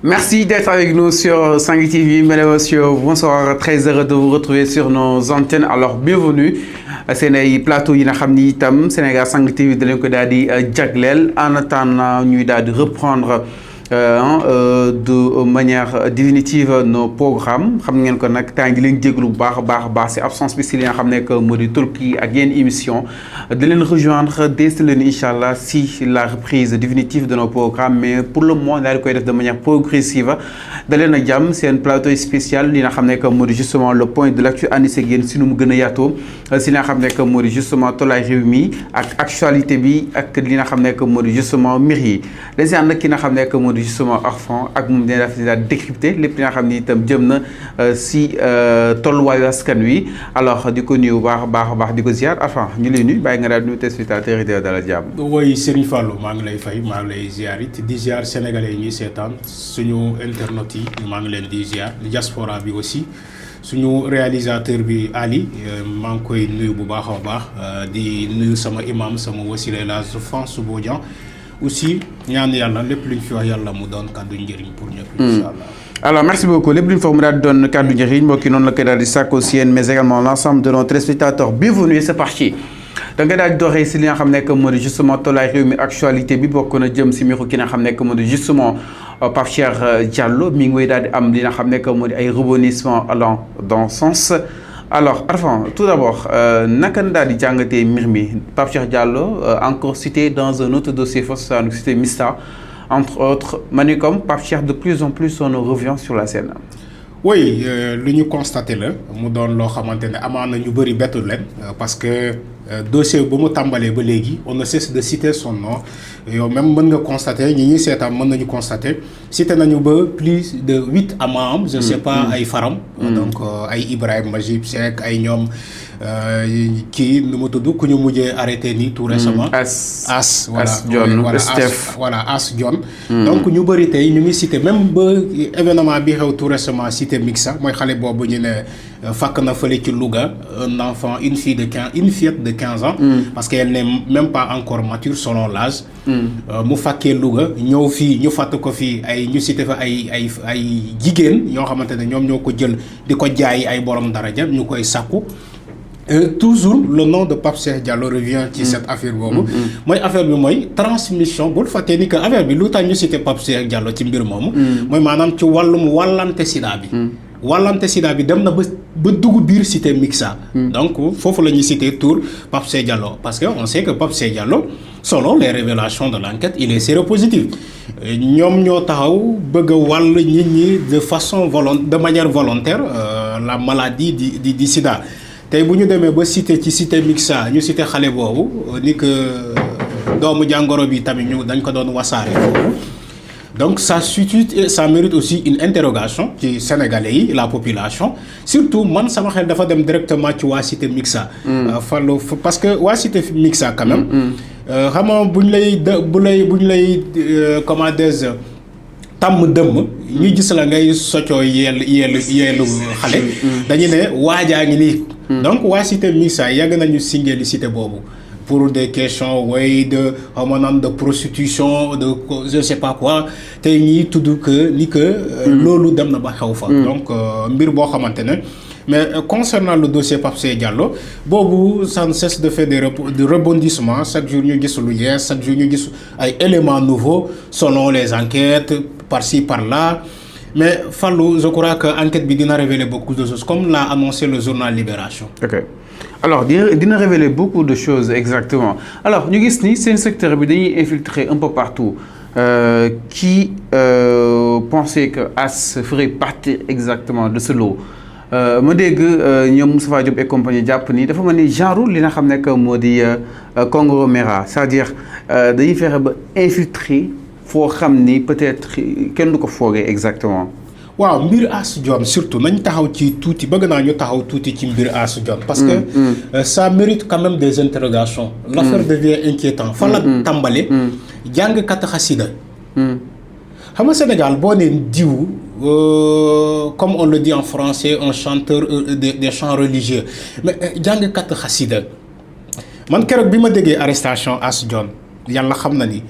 Merci d'être avec nous sur Sangui TV. Mesdames et messieurs, bonsoir. Très heureux de vous retrouver sur nos antennes. Alors, bienvenue à ce plateau yi nga xam ni itam Sénégal Sangui TV da leen ko daal di jagleel en attendant ñuy daal di reprendre de manière définitive nos programmes xam ngeen ko nag temps di leen jéglu bu baax a baax si absence bi si li nga xam ne que moo di Turquie ak yenn émission de leen rejoindre dès lundi inchallah si la reprise définitive de nos programmes mais pour le moment daal di koy def de manière progressive da leen a jàmm seen plateau spécial li nga xam ne que moo di justement le point de l'actu ànd si yéen si nu mu gën a yaatoo si li nga xam ne que moo di justement tolluwaay réew mi ak actualité bi ak li nga xam ne que moo di justement mbir yi dañ si ànd ak ki nga xam ne que moo di justement Arfan ak moom dina def décrypter lépp li nga xam ni itam jëm na si tolluwaayu askan wi alors di ko nuyu bu baax a baax di ko ziar Arfan ñu lay nuyu bàyyi nga daal nuyu téléspectateurs yi di dalal jàmm. oui Serigne Fallou maa ngi lay fay maa ngi lay ziar it di ziar sénégalais yi ñuy seetaan suñu internautes yi maa ngi leen di ziar diaspora bi aussi suñu réalisateur bi Ali maa ngi koy nuyu bu baax a baax di nuyu sama imam sama wasila la France Bodian aussi ñaan yàlla lépp luñ fi wax yàlla mu doon kàddu njëriñ pour ñëpp incha allah. Alors merci beaucoup lépp luñ fa mu daal di doon kàddu njëriñ mbokk yi noonu la koy daal di sàkku si yéen mais également l'ensemble de nos téléspectateurs bienvenue c'est parti da nga daal di doxee si li nga xam ne que moo di justement tolluwaay réew mi actualité bi bokk na jëm si mbiru ki nga xam ne que moo di justement Pape Cheikh Diallo mi ngi koy daal di am li nga xam ne que moo di ay rebondissements allant dans ce sens. Alors Arfan tout d'abord naka la daal di jàngatee mbir mi Pape Cheikh Diallo encore cité dans un autre dossier fausse cité Mista entre autres Manicom Pape Cheikh de plus en plus on revient sur la scène. oui lu ñu constaté la mu doon loo xamante ne amaana ñu bëri bettul leen parce que dossier bu mu tàmbalee ba léegi on ne cesse de citer son nom yow même mën nga constater ñi ñuy seetaan mën nañu constater cité nañu ba plus de 8 amam je sais pas ay faram donc ay Ibrahima Majib Seck ay ñoom kii nu mu tudd ku ñu mujjee arrêté nii tout récemment As voilà As John donc ñu bëri tey ñu ngi cité même ba événement bi xew tout récemment cité Mixa mooy xale boobu ñu ne fàkk na fële ci Louga un enfant une fillette de 15 ans parce qu'elle n'est même pas encore mature selon l'âge mu fàkkee Louga ñëw fii ñu fàtt ko fii ay ñu cité fa ay jigéen ñoo xamante ne ñoom ñoo ko jël di ko jaay ay borom daraja ñu koy sàkku toujours le nom de Pape Cheikh Diallo revient ci cette affaire boobu mooy affaire bi mooy transmission bul fàttee ni que affaire bi lu tax ñu cité Pape Cheikh Diallo ci mbir moomu mooy maanaam ci wàllum wàllante sida bi wàllante sida bi dem na ba dugg biir cité Mixa donc foofu la ñuy cité tour Pape Cheikh Diallo parce que on sait que Pape Cheikh Diallo selon les révélations de l'enquête il est séropositif ñoom ñoo taxaw bëgg a wàll nit ñi de manière volontaire la maladie di sida tey bu ñu demee ba cité ci cité Mixa ñu cité xale boobu ni que doomu jàngoro bi tamit ñu dañ ko doon wasaare foofu donc ça suscite ça mérite aussi une interrogation ci sénégalais yi la population surtout man sama xel dafa dem directement ci waa cité Mixa fallu parce que waa cité Mixa quand même xam nga buñ lay comment dire tàmm dëmm ñu gis la ngay soccoo yeelu xale dañu ne waajaa ngi nii donc waa cité Mixa yàgg nañu singeeli cité boobu pour des questions de xamanaan de prostitution de je sais pas quoi tey ñii tudd que ni que loolu dem na ba xew fa donc mbir boo xamante ne mais concernant le dossier Pape Cheikh Diallo boobu ça ne cesse de faire des rebondissements chaque jour ñu gis lu yees chaque jour ñu gis ay éléments nouveaux selon les enquêtes par-ci par-là mais Fallou je crois que enquête bi dina révéler beaucoup de choses comme l'a annoncé le journal Libération. Ok alors dina révéler beaucoup de choses exactement alors ñu gis ni seen secteur bi dañuy infiltrer un peu partout qui pensait que As ferait partie exactement de ce lot. ma dégg ñoom Moustapha Diop et compagnie jàpp ni dafa mel ni genre li nga xam ne que moo di conglomérat c'est-à-dire dañuy fexe ba infiltrer foo xam ni peut-être kenn du ko foogee exactement. waaw mbir As Dione surtout nañ taxaw ci tuuti bëgg naa ñu taxaw tuuti ci mbir As Dione parce que ça mérite quand même des interrogations. L'affaire devient inquiétant fan la tàmbale jàngkat xasida xam nga Sénégal boo nee diw comme on le dit en français un chanteur des chants religieux mais jàngkat xasida man keroog bi ma déggee arrestation As Dione yàlla xam na ni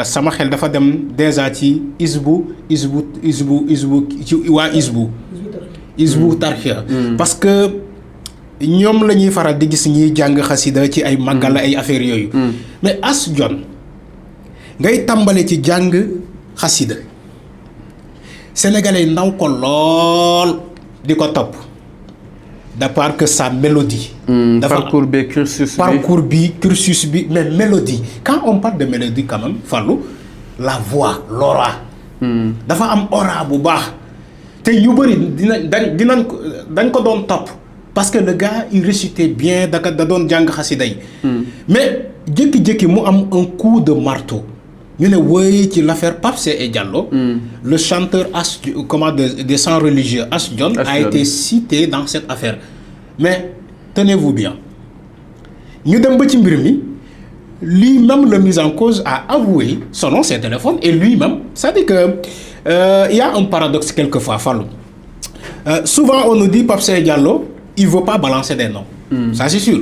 sama xel dafa dem déjà ci isbu ci waa isbu tarxiya parce que ñoom la ñuy faral di gis ñuy jàng xasida ci ay màggal ay affaires yooyu mais As Jon ngay tàmbale ci jàng xasida sénégalais naw ko lool di ko topp de part que sa mélodie parcours bi cursus bi mais mélodie quand on parle de mélodie quand même Fallou la voix l'aura dafa am aura bu baax te ñu bëri dañ ko doon topp parce que le gars il récitait bien da doon jàng xasida yi mais jékki-jékki mu am un coup de marteau ñu ne woy ci l'affaire Pape Seye Diallo le chanteur des chants religieux As Jon a été cité dans cette affaire mais tenez-vous bien ñu dem ba ci mbir mi lui-même le mis en cause a avoué selon ses téléphones et lui-même c'est-à-dire que il y a un paradoxe quelquefois Fallou souvent on nous dit Pape Seye Diallo il veut pas balancer des noms ça c'est sûr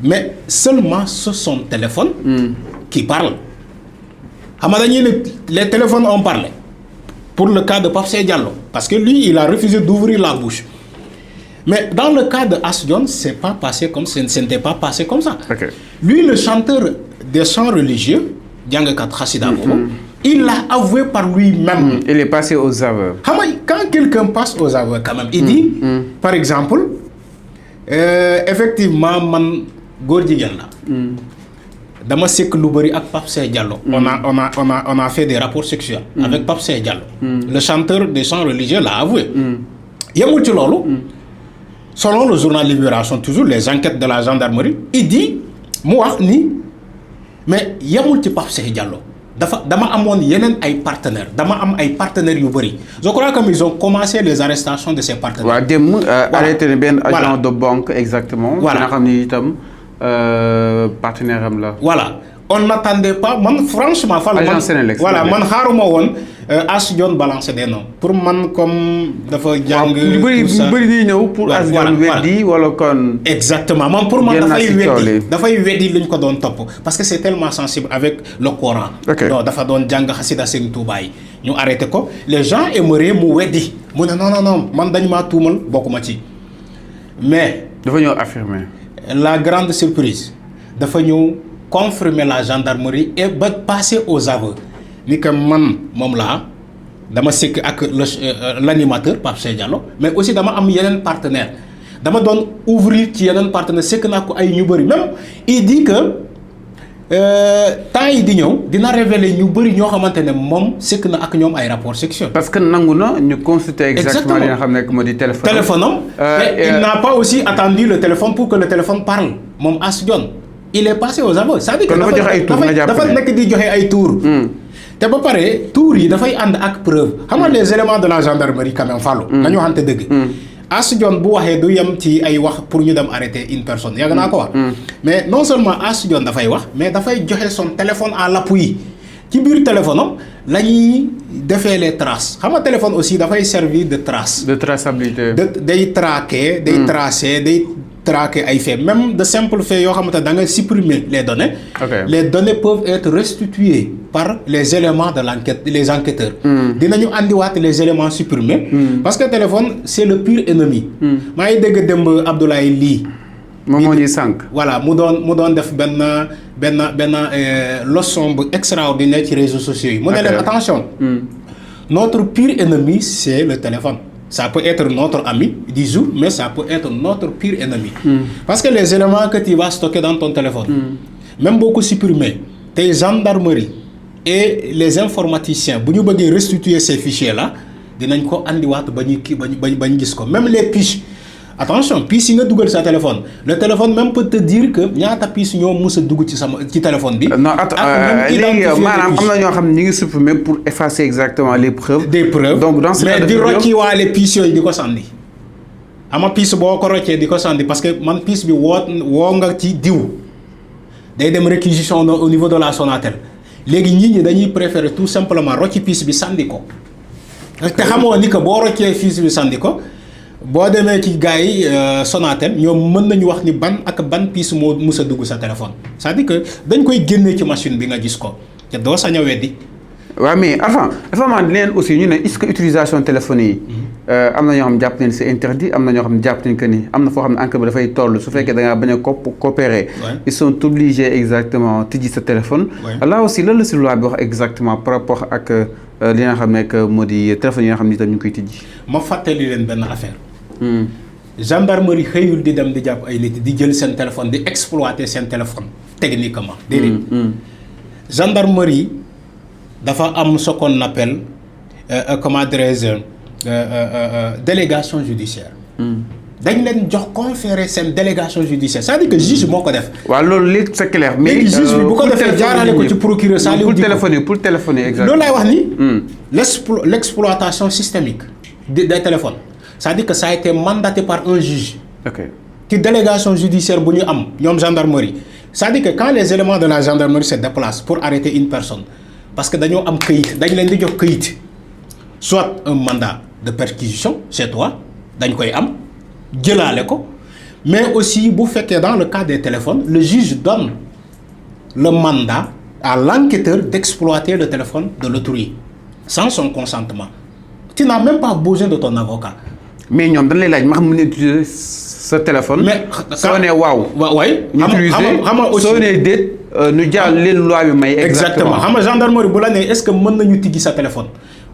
mais seulement c'est son téléphone qui parle xam nga dañuy ne les téléphones ont parlé pour le cas de Pape Seye Diallo parce que lui il a refusé d'ouvrir la bouche mais dans le cas de As Jon c'est pas passé comme ce n'était pas passé comme ça lui le chanteur des chants religieux jàngkat xasida boobu il l'a avoué par lui-même il est passé aux aveux xam nga quand quelqu'un passe aux aveux quand même il dit par exemple effectivement man góor jigéen la dama sekk lu bëri ak Pape Seye Diallo on a fait des rapports sexuels avec Pape Seye Diallo le chanteur des chants religieux l'a avoué yemul ci loolu selon le journal Libération toujours les enquêtes de la gendarmerie il dit mu wax ni mais yemul ci Pape Seye Diallo dama amoon yeneen ay partenaires dama am ay partenaires yu bëri je crois que ils ont commencé les arrestations de ces partenaires. waaw dem arrêté na benn agent de banque exactement. voilà nga xam ni itam partenaire am la. voilà on n'attendait pas man franchement. agent Sénélec voilà man xaaruma woon As Jon balancer des noms pour man comme dafa jàng. ñu bëri ñuy ñëw pour As Jon weddi wala kon. exactement man pour man dafay weddi li ñu ko doon topp parce que c'est tellement sensible avec le Coran. donc dafa doon jàng xasida Serigne Touba yi ñu arrêté ko les gens aimeraient mu weddi mu ne non man dañ maa tuumal bokkuma ci mais. dafa ñëw affirmer. la grande surprise dafa ñëw confirmer la gendarmerie et ba passer aux aveux ni que man moom laa dama sekk ak l'animateur Pape Seye Diallo mais aussi dama am yeneen partenaire dama doon ouvrir ci yeneen partenaire sekk naa ko ay ñu bëri même il dit que temps yi di ñëw dina révéler ñu bëri ñoo xamante ne moom sekk na ak ñoom ay rapports sexuels. parce que nangu na ñu consulter exactement li nga xam ne moo di téléphone am mais il n'a pas aussi attendu le téléphone pour que le téléphone parle moom As Jon il est passé aux aveux c'est-à-dire que dafa nekk di joxe ay tours te ba pare tours yi dafay ànd ak preuve xam nga les éléments de la gendarmerie quand même Fallou nañu waxante dëgg As Jon bu waxee du yem ci ay wax pour ñu dem arrêter une personne yàgg naa ko wax mais non seulement As Jon dafay wax mais dafay joxe son téléphone à l'appui ci biir téléphone am la ñuy defee les traces xam nga téléphone aussi dafay servir de trace de traçabilité day traquer day tracer day traquer ay faits même de simples faits yoo xamante ne da nga supprimer les données. Les données peuvent être restituées par les éléments de l'enquête les enquêteurs. dinañu andiwaat les éléments supprimés. parce que téléphone c'est le pire ennemi. maa ngi dégg démb Abdoulaye Ly. moom moo ñuy sànq. voilà mu doon def benn leçon bu extraordinaire ci réseaux sociaux yi. mu ne leen attention. notre pire ennemi c'est le téléphone. Ça peut être notre ami du jour, mais ça peut être notre pire ennemi. Parce que les éléments que tu vas stocker dans ton téléphone, même beaucoup supprimés, tes gendarmeries et les informaticiens, si nous voulons restituer ces fichiers-là, dinañ ko andiwaat ba ñu gis ko même les piches. Attention, pièces yi nga dugal sa téléphone le téléphone même peut te dire que ñaata pièces ñoo mës a dugg ci téléphone bi. non léegi maanaam am na ñoo xam ne ñu ngi supprimer pour effacer exactement les preuves. des preuves donc dans ce cas mais di rocci waale pièces yooyu di ko sànni. ama pièce boo ko roccee di ko sànni parce que man pièce bi woo nga ci diw day dem réquisition au niveau de la Sonatel léegi nit ñi dañuy préférer tout simplement rocci pièce bi sànni ko. te xamoo ni que boo roccee pièce bi sànni ko. boo demee ci gars yi Sonatel ñoom mën nañu wax ni ban pièce moo mus a dugg sa téléphone c'est-à-dire que dañ koy génnee ci machine bi nga gis ko te doo sañ a weddi. waaw mais dafa am leen aussi ñu ne est-ce que utilisation téléphone yi. am na ñoo xam ne jàpp nañ c'est interdit am na ñoo xam ne jàpp nañ que ni am na foo xam ne encre bi dafay toll su fekkee da ngaa bañ a coopérer. ils sont obligés exactement tijji sa téléphone. là aussi lan la si loi bi wax exactement par rapport ak li nga xam ne que moo di téléphone yi nga xam ne itam ñu ngi koy tijji. ma fàttali leen benn affaire. gendarmerie xëyul di dem di jàpp ay nit di jël seen téléphone di exploiter seen téléphone techniquement. déedéet gendarmerie dafa am ce qu'on appelle comment dirais-je délégation judiciaire. dañ leen jox conférer seen délégation judiciaire c'est-à-dire que juge moo ko def. waaw loolu léegi c'est clair. mais léegi juge bi bu ko defee jaarale ko ci procureur. pour téléphoner exactement. loolu lay wax ni. l'exploitation systémique des téléphones. c'est-à-dire que ça a été mandaté par un juge. ok ci délégation judiciaire bu ñu am ñoom gendarmerie. c'est-à-dire que quand les éléments de la gendarmerie se déplacent pour arrêter une personne parce que dañoo am këyit dañ leen di jox këyit soit un mandat de perquisition chez toi dañ koy am jëlaale ko mais aussi bu fekkee dans le cas des téléphones le juge donne le mandat à l'enquêteur d'exploiter le téléphone de l'autrui sans son consentement. Tu n'as même pas besoin de ton avocat. mais ñoom dañ lay laaj ma xam ne utiliser sa téléphone. mais soo nee waaw. waay ñu utiliser soo nee déet ñu jaar leen loi bi may. exactement xam nga gendarmerie bu la nee est-ce que mën nañu tijji sa téléphone.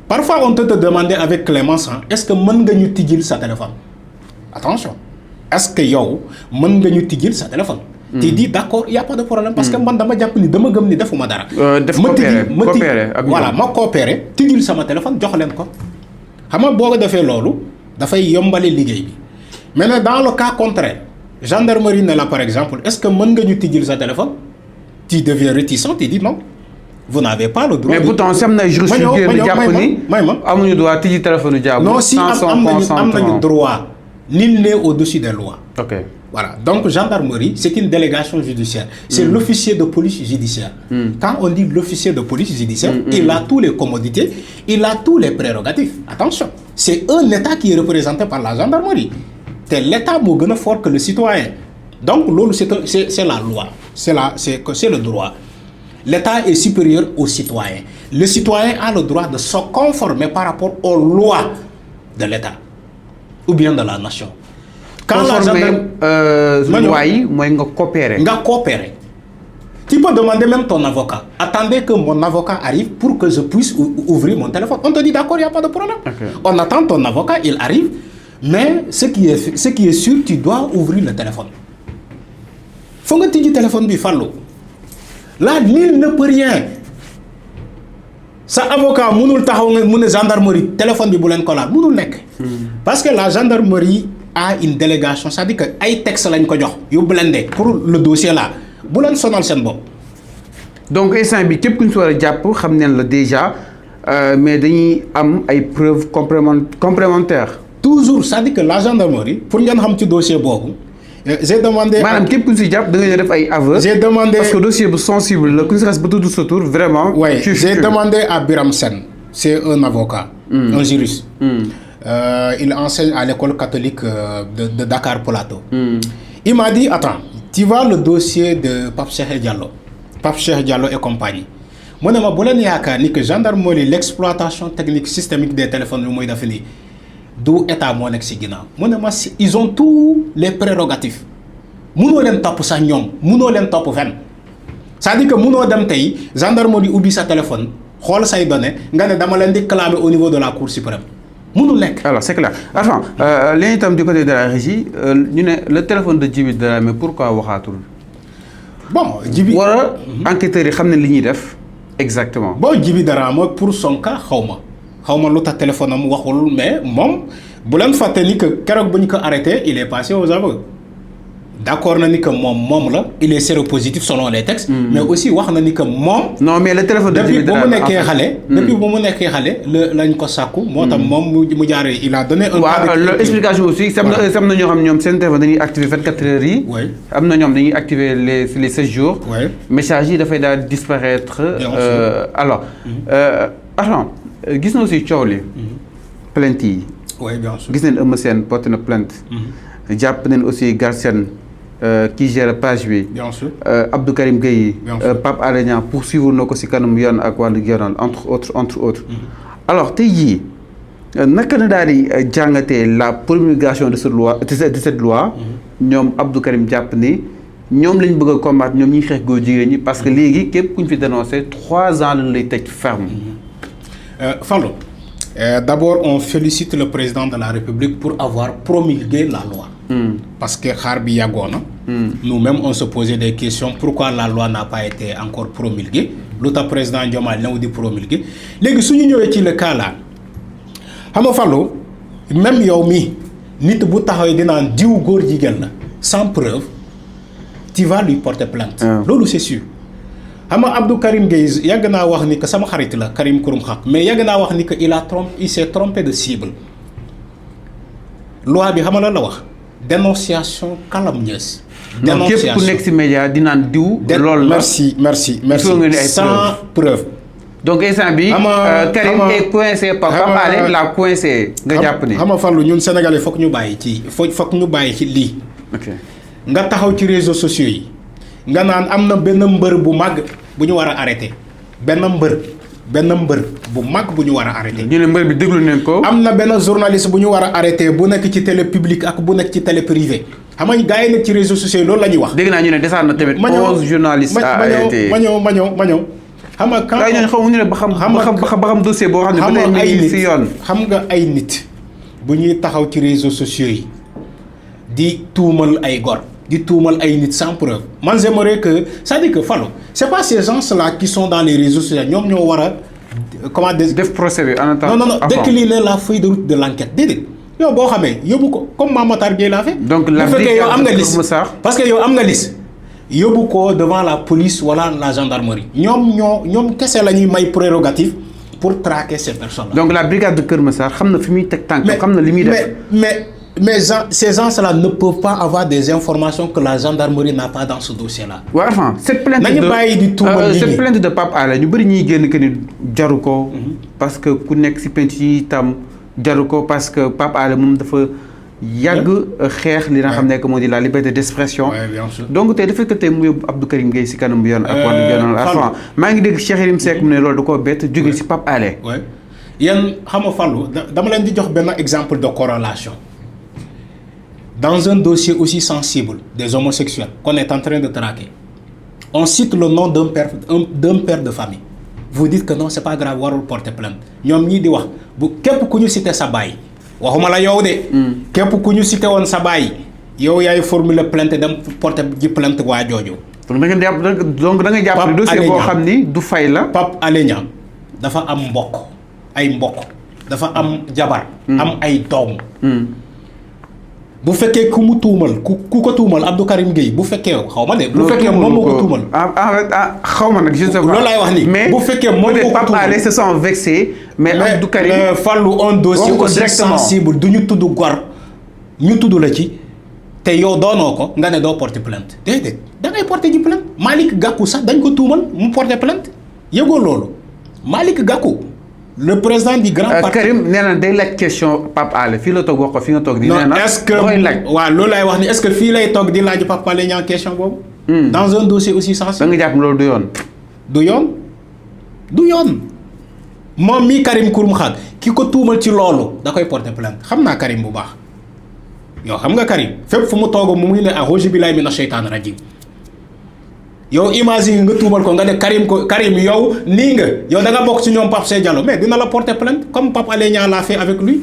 parfois on peut te demander avec clémence est-ce que mën nga ñu tijjil sa téléphone. attention est-ce que yow mën nga ñu tijjil sa téléphone. tu dis d'accord y a pas de problème. parce que man dama jàpp ni dama gëm ni defuma dara. def coopérer voilà ma coopérer tijjil sama téléphone jox leen ko. xam nga boo ko defee loolu dafay yombale liggéey bi mais dans le cas contraire gendarmerie ne la par exemple est-ce que mën nga ñu tijjil sa téléphone. tu deviens réticent tu dis non vous n'avez pas le droit. mais pourtant si am na juriste yu génn jàpp ni amuñu droit tijji téléphone jàpp. non si am nañu droit. nul n'est au-dessus des lois. ok voilà donc gendarmerie c'est une délégation judiciaire. c'est l'officier de police judiciaire. Quand on dit l'officier de police judiciaire. il a tous les commodités il a tous les prérogatives. attention c'est un État qui est représenté par la gendarmerie. te l'État moo gën a fort que le citoyen. donc loolu c'est la loi c'est le droit. L'État est supérieur au citoyen. Le citoyen a le droit de se conformer par rapport aux lois de l'État ou bien de la nation. Quand la gendarmerie loi yi mooy nga coopérer. nga coopérer. Tu peux demander même ton avocat. Attendez que mon avocat arrive pour que je puisse ouvrir mon téléphone. On te dit d'accord, il n'y a pas de problème. Okay. On attend ton avocat, il arrive. Mais ce qui est sûr, tu dois ouvrir le téléphone. Faut que tu dises téléphone bi fallo. Là, nul ne peut rien. Sa avocat mënul taxaw nga mu ne gendarmerie téléphone bi bu leen ko laal mënul nekk. Parce que la gendarmerie a une délégation, c'est-à-dire que ay texte lañ ko jox yu blindé pour le dossier là bu leen sonal seen bopp. donc instant bi képp ku ñu si war a jàpp xam neen la déjà mais dañuy am ay preuves complémentaires. toujours c'est-à-dire que la gendarmerie pour ngeen xam ci dossier boobu. j'ai demandé maanaam képp ku ñu si jàpp da nga def ay aveux. j'ai demandé parce que dossier bu sensible la ku ñu si xas ba tudd sa tur vraiment. oui j'ai demandé à Biram Sène c'est un avocat. un juriste. Il enseigne à l'école catholique de Dakar Plateau. Il m'a dit attends tu vois le dossier de Pape Cheikh Diallo et compagnie mu ne ma bu leen yaakaar ni que gendarmerie l'exploitation technique systémique des téléphones yu muy def nii du état moo nekk ci ginnaaw mu ne ma ils ont tous les prérogatives munoo leen topp sax ñoom munoo leen topp fenn c'est-à-dire que munoo dem tey gendarmerie ubbi sa téléphone xool say données nga ne dama leen di clamer au niveau de la cour suprême mënul nekk. alors c'est clair enfin léegi itam du côté de la régie ñu ne le téléphone de Djiby Dramé pourquoi waxaatul. bon Djiby wala enquêteurs yi xam ne li ñuy def exactement. bon Djiby Dramé pour son cas xaw ma lu tax téléphone am waxul mais moom bu leen fàtte ni que keroog bu ñu ko arrêté il est passé aux aveux. d'accord na ni que moom la il est séropositif selon les textes. mais aussi wax na ni que moom. non mais le téléphone de Djiby Dramé depuis ba mu nekkee xale lañ ko sàkku. moo tax moom mu jaaree il a donné un. waaw loolu explication aussi. am na ñoo xam ñoom seen téléphone dañuy activer 24 heures yi. oui am na ñoom dañuy activer les 16 jours. oui message yi dafay daal disparaître. alors gis na aussi coow li. plainte yi. oui bien sûr gis nañ Eumeu Sène porté na plainte. jàpp nañ aussi Galsen qui gère page bi. bien sûr Abdou Karim Gueye. Bien sûr. Pape Alé Niang poursuivre na ko si kanam yoon ak wàllu yoonal entre autres. Alors tey jii naka na daal di jàngatee la promulgation de cette loi. ñoom Abdou Karim jàpp ni ñoom lañ bëgg a combattre ñoom ñuy xeex góor jigéen ñi parce que léegi képp ku ñu fi dénoncé 3 ans lañ lay tëj ferme. Fallou, d'abord on félicite le président de la République pour avoir promulgué la loi. Parce que xaar bi yàggoon na. Nous-mêmes on se posait des questions pourquoi la loi n'a pas été encore promulguée lu tax président Diomaye ñëw di promulguer léegi su ñu ñëwee ci le cas là xam nga Fallou même yow mii nit bu taxawee dinaan diw góor jigéen la sans preuve tu vas lui porter plainte. loolu c'est sûr. xam nga Abdou Karim Gueye yàgg naa wax ni que sama xarit la Karim Xurum Xaq mais yàgg naa wax ni que il s'est trompé de cible loi bi xam nga lan la wax dénonciation calomnieuse. dénonciation képp ku nekk ci média di naan diw. loolu la merci sans preuve. donc instant bi Karim est coincé par Pape Alé la coincé nga jàpp ni. xam nga Fallou ñun Sénégalais foog ñu bàyyi ci lii. ok nga taxaw ci réseaux sociaux yi. nga naan am na benn mbër bu mag bu ñu war a arrêté benn mbër bu mag bu ñu war a arrêté. ñu ne mbër bi déglu nañ ko. am na benn journaliste bu ñu war a arrêté bu nekk ci télé publique ak bu nekk ci télé privé xam nga gars yi nekk ci réseaux sociaux yi loolu la ñuy wax. dégg naa ñu ne desaan na tamit 11 journalistes à arrêté ma ñëw xam nga quand ñooñu xamuñu ne ba xam dossier boo xam ne ba tey mi ngi si yoon. xam nga ay nit bu ñuy taxaw ci réseaux sociaux yi di tuumal ay gor. di tuumal ay nit sans preuve man j'aimerais que c'est-à-dire que Fallou c'est pas ces gens-là qui sont dans les réseaux sociaux ñoom ñoo war a comment def procès bi en attendant non décliner la feuille de route de l'enquête déedéet yow boo xamee yóbbu ko comme Mame Matar Gueye l'a fait. donc la fekkee yow am nga liste parce que yow am nga liste yóbbu ko devant la police wala la gendarmerie ñoom kese la ñuy may prérogative pour traquer ces personnes-là. donc la brigade de Keur Massar xam na fi muy teg tànk xam na li muy def mais ces gens-là ne peuvent pas avoir des informations que la gendarmerie n'a pas dans ce dossier-là. waaw enfin cette plainte de Pape Alé ñu bëri ñuy génn que ni jaru ko. parce que ku nekk ci penc yi itam jaru ko parce que Pape Alé moom dafa yàgg xeex li nga xam ne que moo di la liberté d'expression. donc tey dafa tey mu yóbbu Abdou Karim Gueye ci kanam yoon. ak wàllu yoonal maa ngi dégg Cheikh Yérim Seck mu ne loolu da koo bett jóge ci Pape Alé. yéen xam nga Fallou dama leen di jox benn exemple de corrélation. Dans un dossier aussi sensible des homosexuels qu'on est en train de traquer, on cite le nom d'un père de famille. Vous dites que non, c'est pas grave, warul porter plainte. ñoom ñii di wax bu képp ku ñu cité sa baay waxuma la yow de. képp ku ñu cité woon sa baay yow yaay formuler plainte dem porter ji plainte waa jooju. donc da nga jàpp ne dossier boo xam ni du fay la. Pape Alé Niang dafa am ay mbokk dafa am jabar. am ay doom. bu fekkee ku mu tuumal ku ko tuumal Abdou Karim Gueye bu fekkee xaw ma de. bu fekkee moom moo ko tuumal. xaw ma nag je ne sais pas. loolu laay wax nii mais bu fekkee moom moo ko tuumal Pape Alé se sont vexés. mais Abdou Karim mais Fallou un dossier aussi sensible du ñu tudd gor ñu tudd la ci te yow doonoo ko nga ne doo porter plainte déedéet da ngay porter ji plainte Malick Gakou sax dañ ko tuumal mu porter plainte yëgoo loolu Malick Gakou. le président du grand parti Karim nee na day laaj question Pape Alé fii la toog wax ko fi nga toog di. nee na est-ce que waaw loolu laay wax ni est-ce que fii lay toog di laaj Pape Alé Niang question boobu. dans un dossier aussi sensible. da nga jàpp loolu du yoon. du yoon moom mii Karim Xurum Xaq ki ko tuumal ci loolu da koy porter plainte xam naa Karim bu baax yow xam nga Karim fépp fu mu toog mu ngi ne a'uuzu billaahi mina shaytaani rajiim. yow imagine nga tuumal ko nga ne Karim yow nii nga yow da nga bokk ci ñoom Pape Sey Diallo mais dina la porter plainte comme Pape Alé Niang l'a fait avec lui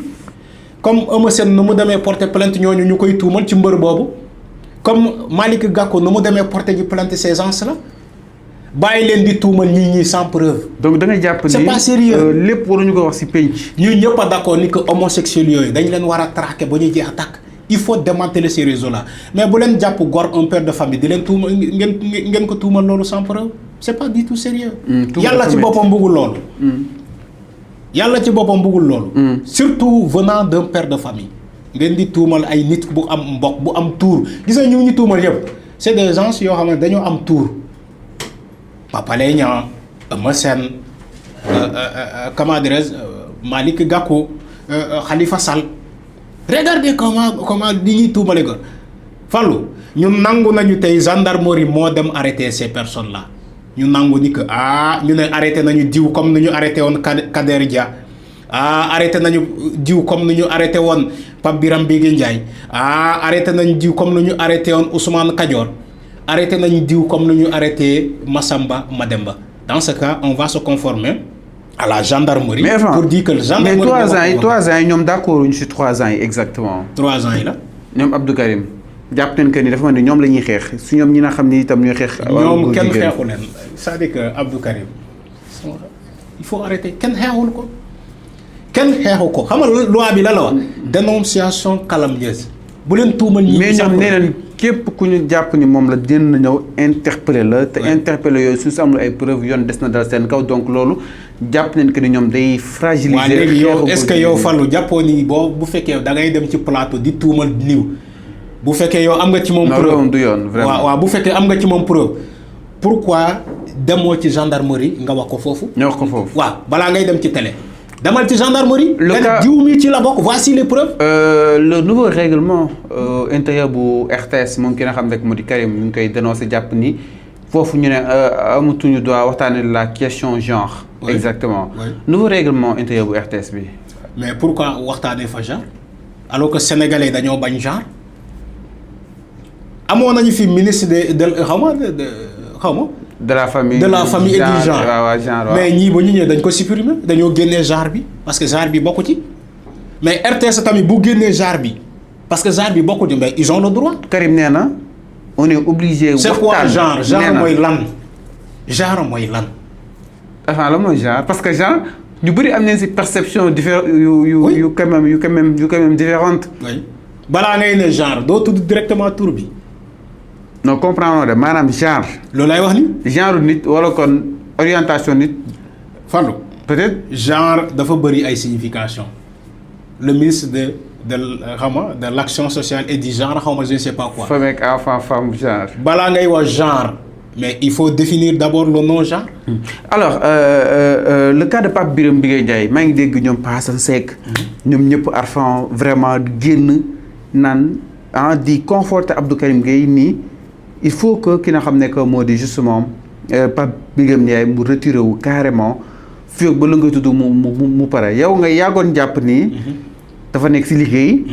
comme Eumeu Sène nu mu demee porter plainte ñooñu ñu koy tuumal ci mbër boobu comme Malick Gakou nu mu demee porter ji plainte ces gens-là bàyyi leen di tuumal ñii sans preuve. donc da nga jàpp ni c'est pas sérieux lépp waruñu ko wax ci penc. ñun ñëpp a d'accord ni que homosexuels yooyu dañ leen war a traquer ba ñuy jeex a tàkk. il faut démanteler ces réseaux-là mais bu leen jàpp gor un père de famille di leen tuuma ngeen ko tuumal loolu sans preuve c'est pas du tout sérieux yàlla ci boppam bëggul loolu yàlla ci boppam bëggul loolu surtout venant d'un père de famille ngeen di tuumal ay nit bu am mbokk bu am tuur gis nga ñu tuumal yëpp c'est des gens yoo xam ne dañoo am tuur Pape Alé Niang Eumeu Sène comment dirais-je Malick Gakou Khalifa Sall regardez comment di ñuy tuumale ko Fallou ñun nangu nañu tey gendarmerie moo dem arrêter ces personnes là ñu nangu ni que ñu ne arrêté nañu diw comme ni ñu arrêté woon Kader Dia arrêté nañu diw comme ni ñu arrêté woon Pape Biram Bigué Ndiaye arrêté nañu diw comme ni ñu arrêté woon Ousmane Kadior arrêté nañu diw comme ni ñu arrêté Massamba Mademba. Dans ce cas on va se conformer à la gendarmerie. Mais pour dire que le gendarmerie. mais 3 ans yi ñoom d'accord wuñu ci 3 ans yi exactement. 3 ans yi la. ñoom Abdou Karim jàpp nañ que ni dafa mel ni ñoom la ñuy xeex su ñoom ñi nga xam ni itam ñooy xeex. ñoom kenn xeexu leen c'est-à-dire que Abdou Karim il faut arrêter kenn xeexul ko kenn xeexu ko xam nga loi bi la wax. dénonciation calomnieuse bu leen tuumal ñi. mais ñoom nee nañ képp ku ñu jàpp ni moom la dina ñëw interpeller la te interpeller yooyu su si amul ay preuves yoon des na dal seen kaw donc loolu jàpp nañ que ni ñoom day fragiliser. waaw léegi yow est-ce que yow Fallou jàppoo ni bu fekkee da ngay dem ci plateau di tuumal niw bu fekkee yow am nga ci moom preuve non du yoon vraiment waaw bu fekkee am nga ci moom preuve pourquoi demoo ci gendarmerie nga wax ko foofu. ñoo wax ko foofu. waaw balaa ngay dem ci télé. demal ci gendarmerie. le cas diw mi ci la bokk voici les preuves. le nouveau règlement intérieur bu RTS moom ki nga xam rek moo di Karim ñu ngi koy dénoncé jàpp ni foofu ñu ne amatuñu droit waxtaanee la question genre. Oui. Exactement. Oui. Nouveau règlement intérieur bu RTS bi. mais pourquoi waxtaanee fa genre alors que sénégalais dañoo bañ genre amoon nañu fi ministre de xaw ma de la famille et du genre waaw genre mais ñii ba ñu ñëwee dañ ko supprimer dañoo génnee genre bi parce que genre bi bokku ci mais RTS tamit bu génnee genre bi parce que genre bi bokku ci mais ils ont le droit. Karim nee na on est obligé. c'est quoi genre mooy lan genre mooy lan. enfin la mooy genre parce que genre ñu bëri am nañ si perception différente yu quand même différente. oui balaa ngay ne genre doo tudd directement tur bi. non comprendre de maanaam genre. loolu lay wax ni. genre nit wala kon orientation nit. Fallou peut-être. genre dafa bëri ay signification le ministre de l'action sociale et du genre xaw ma je ne sais pas quoi. femme ak enfant femme genre. balaa ngay wax genre mais il faut définir d'abord le nom genre. alors le cas de Pape Biram Bigué Ndiaye maa ngi dégg ñoom Pa Assane Seck ñoom ñëpp Arfan vraiment génn naan di conforter Abdou Karim Gueye nii il faut que ki nga xam ne que moo di justement Pape Biram Ndiaye mu retiré wu carrément fii ba la nga tudd mu pare yow nga yàggoon jàpp nii dafa nekk si liggéey.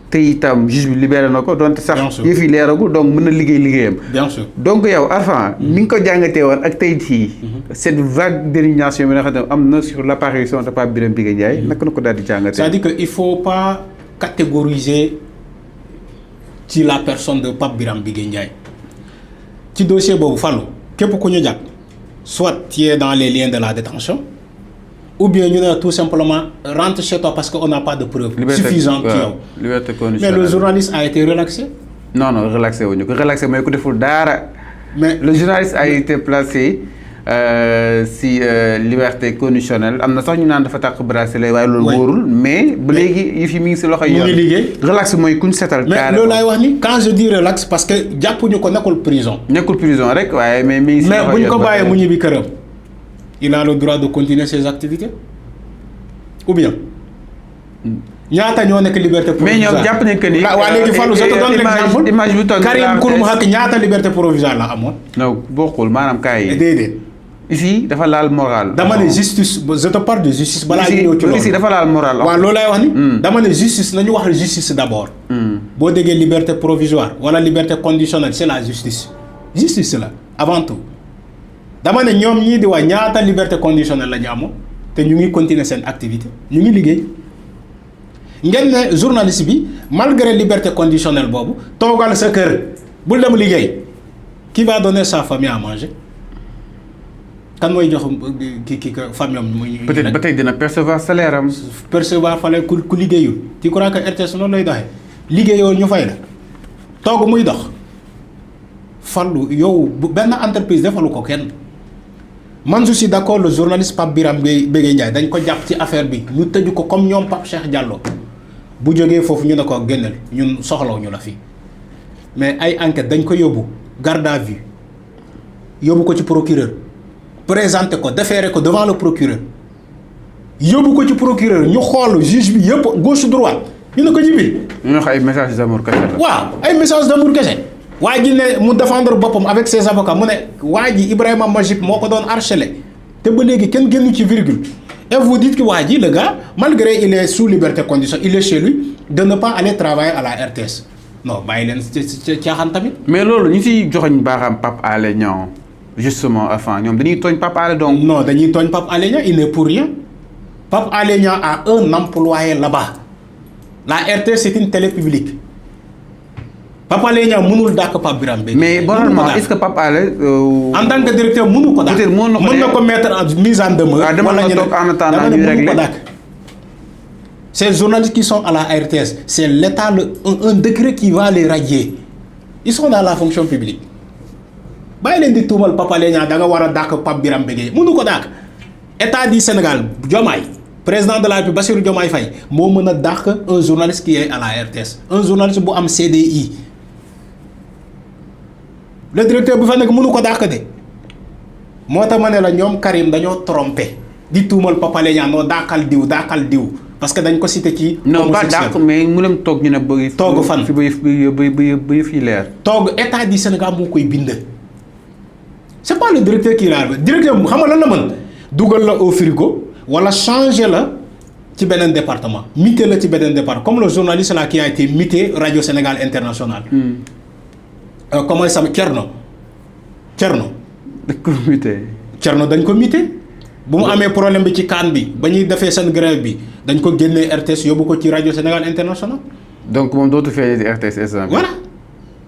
te itam juge bi libéré na ko donte sax yëf yi leeragul donc mën na liggéeyam. bien sûr donc yow Arfan ni nga ko jàngatee woon ak tey jii cette vague d'indignation bi nga xam ne am na sur l'apparition de Pape Biram Bigué Ndiaye naka na ko daal di jàngatee. c'est-à-dire que il faut pas catégoriser ci la personne de Pape Biram Bigué Ndiaye ci dossier boobu Fallou képp ku ñu jàpp soit tu es dans les liens de la détention ou bien ñu ne tout simplement rentre chez toi parce que on n'a pas de preuves suffisantes ci yow. liberté mais conditionnelle. le journaliste a été relaxé. non relaxé wuñu ko relaxé mooy ku deful dara. mais le journaliste a été placé si liberté conditionnelle am na sax ñu naan dafa takk bracelet waaye loolu wóorul mais ba léegi yi fi mi ngi si loxo yi. mu ngi liggéey relax mooy kuñ setal. mais loolu laay wax ni quand je dis relax parce que jàppuñu ko nekkul prison. nekkul prison rek waaye mais mi ngi si loxo mais buñ ko bàyyee mu ñibbi këram. il a le droit de continuer ses activités ou bien ñaata ñoo nekk liberté provisoire mais ñoom jàpp nañ que ni. waa léegi Fallou je te donne l'exemple image bu toll Karim Xrum Xax ñaata liberté provisoire la amoon. non bokkul maanaam kaay yi. déedéet. ici dafa laal moral. dama ne justice je te parle de justice. balaa ñu ñëw ci loolu ici dafa laal moral. waaw loolu lay wax ni. dama ne justice nañu wax justice d'abord. boo déggee liberté provisoire wala liberté conditionnelle c'est la justice. justice la avant tout. dama ne ñoom ñii di wax ñaata liberté conditionnelle la ñu amoon te ñu ngi continuer seen activité ñu ngi liggéey ngeen ne journaliste bi malgré liberté conditionnelle boobu toogal sa kër bul dem liggéey qui va donner sa famille à manger kan mooy jox ki famille am muy. peut-être ba tey dina percevoir salaire am. percevoir fale ku liggéeyul tu crois que RTS noonu lay doxee liggéeyoo ñu fay la toog muy dox Fallou yow benn entreprise defalu ko kenn. man je suis d'accord le journaliste Pape Biram Bigué Ndiaye dañ ko jàpp ci affaire bi ñu tëju ko comme ñoom Pape Cheikh Diallo bu jógee foofu ñu ne ko génneel ñun soxlaw ñu la fii mais ay enquête dañ ko yóbbu garde à vue yóbbu ko ci procureur présenté ko déféré ko devant le procureur yóbbu ko ci procureur ñu xool juge bi yëpp gauche droite ñu ne ko Djibi. ñu wax ay message d'amour kese la. waaw ay message d'amour kese. waa ji ne mu défendre boppam avec ses avocats mu ne waa ji Ibrahima Majib moo ko doon harcelé te ba léegi kenn génnu ci virgule. Et vous dites que waa ji le gars malgré il est sous liberté conditionnelle il est chez lui de ne pas aller travailler à la RTS non bàyyi leen caaxaan tamit. mais loolu ñu siy joxoñ baaxam Pape Alé Niang justement enfin ñoom dañuy tooñ Pape Alé donc. non dañuy tooñ Pape Alé Niang il n'est pour rien Pape Alé Niang a un employé là-bas la RTS c'est une télé publique Pape Alé Niang mënul dàq Pape Birame Bégué. mais normalement est-ce que Pape Alé. en tant que directeur mënu ko dàq. peut-être mën na ko mettre en mise en demeure. wala ñu toog en attendant ñu régler. Ces journalistes qui sont à la RTS c'est l'État un décret qui va les radier ils sont dans la fonction publique bàyyi leen di tuumal Pape Alé Niang da nga war a dàq Pape Birame Bégué mënu ko dàq État du Sénégal Diomaye président de la République Bassirou Diomaye Faye moo mën a dàq un journaliste qui est à la RTS un journaliste bu am CDI le directeur bu fa nekk mënu ko dàq de moo tax ma ne la ñoom Karim dañoo trompé di tuumal Pape Alé Niang noo dàqal diw parce que dañ ko cité ci. non pas dàq mais mu dem toog ñu ne bëgg. toog fan fi ba yëf yi leer. toog État du Sénégal moo koy bind. c'est pas le directeur qui l'a directeur xam nga lan la mën dugal la au frigo wala changer la ci beneen département muté la ci beneen département comme le journaliste là qui a été muté Radio Sénégal International. comment ça Thierno. dañ ko muté. Thierno dañ ko muté bu mu amee problème bi ci CAN bi ba ñuy defee seen grève bi dañ ko génnee RTS yóbbu ko ci Radio Sénégal International. donc moom dootu fee RTS. voilà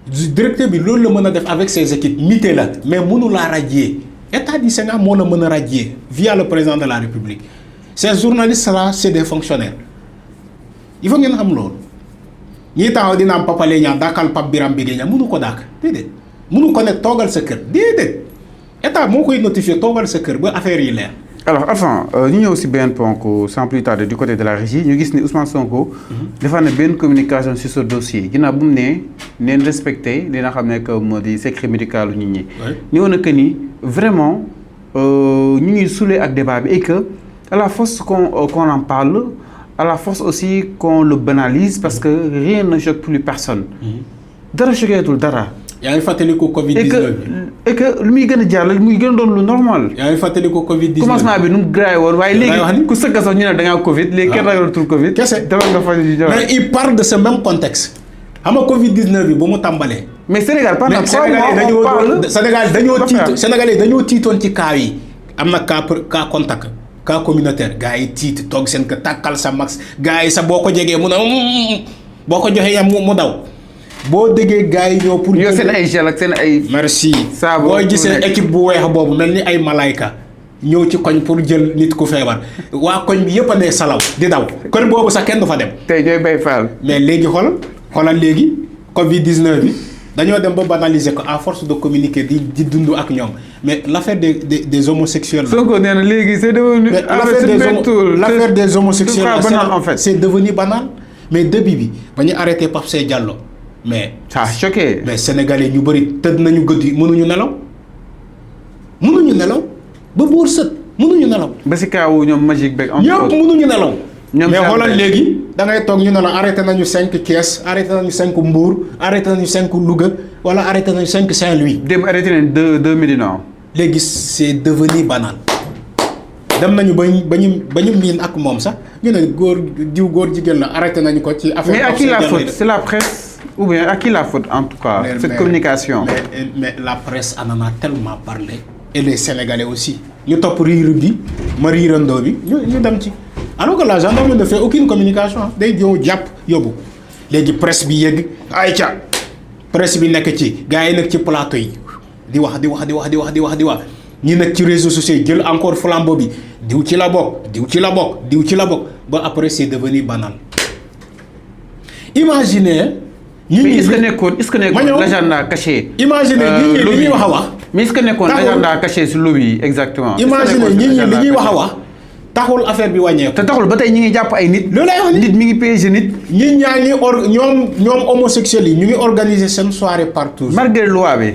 directeur bi loolu la mën a def avec ses équipes muté la mais mënu laa radier État du Sénégal moo la mën a radier via le président de la République ces journalistes là c'est des fonctionnaires il faut ngeen xam loolu ñii taxaw dina am Pape Alé Niang dàkkal Pape Birame Bégué Niang mënu ko dàkk déedéet mënu ko ne toogal sa kër déedéet État moo koy notifier toogal sa kër ba affaire yi leer. alors enfin ñu ñëw si benn ponk sans plus tarder du côté de la régie ñu gis ni Ousmane Sonko. dafa ne benn communication sur ce dossier ginnaaw bu mu nee neen respecté li nga xam ne que moo di secret médical nit ñi. ñëw na que ni vraiment ñu ngi saoulé ak débat bi et que à la force qu'on en parle à la force aussi qu'on le banalise parce que rien ne choque plus personne. dara choqueetul dara. yaa ngi fàttaliku Covid 19 bi et que lu muy gën a jàll muy gën a doon lu normal. yaa ngi fàttaliku Covid 19 commencement bi nu mu graay woon waaye léegi ku sëgg sax ñu ne da ngaa Covid. léegi kenn ragalatul Covid. kese demal nga faj ji mais il parle de ce même contexte. xam nga Covid 19 bi ba mu tàmbalee. mais Sénégal pendant 3 mois Sénégalais dañoo tiitoon ci cas yi am na cas contact cas communautaire gars yi tiit toog seen kër tàkkal sa max gars yi sa boo ko jegee mu ne boo ko joxee yam mu daw. boo déggee gars yi ñëw pour. ñoo seen ay gel ak seen ay. merci saa boo gisee équipe bu weex boobu mel ni ay malayka ñëw ci koñ pour jël nit ku feebar waa koñ bi yëpp a ne salaw di daw koñ boobu sax kenn du fa dem. tey ñooy bay faal. mais léegi xoolal léegi Covid 19 bi dañoo dem ba banaliser ko à force de communiquer di dund ak ñoom mais l'affaire des homosexuels. Sonko nee na léegi c'est devenu. l'affaire des homosexuels en fait c'est devenu banal mais début bi ba ñu arrêté Pape Seye Diallo. mais ça a choqué. mais sénégalais ñu bëri tëdd nañu gëdd yi mënuñu nelaw ba boor sët mënuñu nelaw. ba si kaawu ñoom Magic beeg. ñëpp mënuñu nelaw. ñoom mais xoolal léegi da ngay toog ñu ne la arrêté nañu 5 Thiès arrêté nañu 5 Mbour arrêté nañu 5 Louga wala arrêté nañu 5 Saint-Louis. dem arrêté nañu 2 Médina. léegi c'est devenu banal dem nañu ba ñu miin ak moom sax ñu ne góor jigéen la arrêté nañu ko ci affaire. mais à qui la faute c'est la presse. ou bien à qui la faute en tout cas. cette communication. mais la presse en a tellement parlé. et les Sénégalais aussi. ñu topp riiru bi ma riirandoo bi ñu dem ci. alors que la gendarmerie ne fait aucune communication day ñëw jàpp yóbbu léegi presse bi yegg ay ca presse bi nekk ci gars yi nekk ci plateau yi di wax ñi nekk ci réseaux sociaux yi jël encore flambeau bi diw ci la bokk ba après c'est devenu banal. imaginez. mais est-ce que nekkoon l'agenda caché. imaginez ñi li ñuy wax a wax. mais est-ce que nekkoon l'agenda caché sur lobby exactement. imaginez ñi li ñuy wax a wax. taxul affaire bi wàññeeku. te taxul ba tey ñi ngi jàpp ay nit. loolu lay wax nit mi ngi piégé nit. ñi ñaa ngi ñoom homosexuels yi ñu ngi organiser seen soirée partout. malgré loi bi.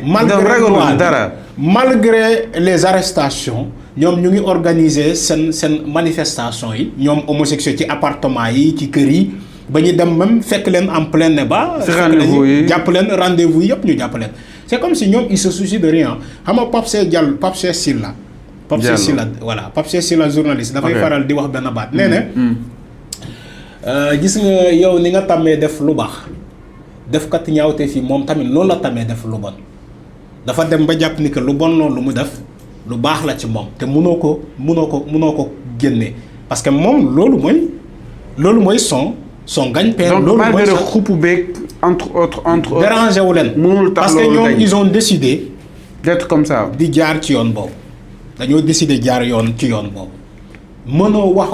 malgré les arrestations ñoom ñu ngi organiser seen manifestation yi ñoom homosexuels ci appartement yi ci kër yi ba ñu dem même fekk leen en plein débat. si rendez-vous yi jàpp leen rendez-vous yëpp ñu jàpp leen. c'est comme si ñoom ils se soucient de rien xam nga Pape Cheikh Diallo Pape Cheikh Sylla. Pape Cheikh Sylla voilà Pape Cheikh Sylla journaliste. dafay faral di wax benn baat. nee na gis nga yow ni nga tàmmee def lu baax def kat ñaawte fii moom tamit loolu la tàmmee def lu bon dafa dem ba jàpp ni que lu bon loolu lu mu def lu baax la ci moom te munoo ko génne parce que moom loolu mooy son gagne-pain. donc loolu malgré xupp beeg entre autres. dérangé wu leen. mënul tax parce que ñoom ils ont décidé. d'être comme ça. di jaar ci yoon boobu dañoo décidé jaar ci yoon boobu mënoo wax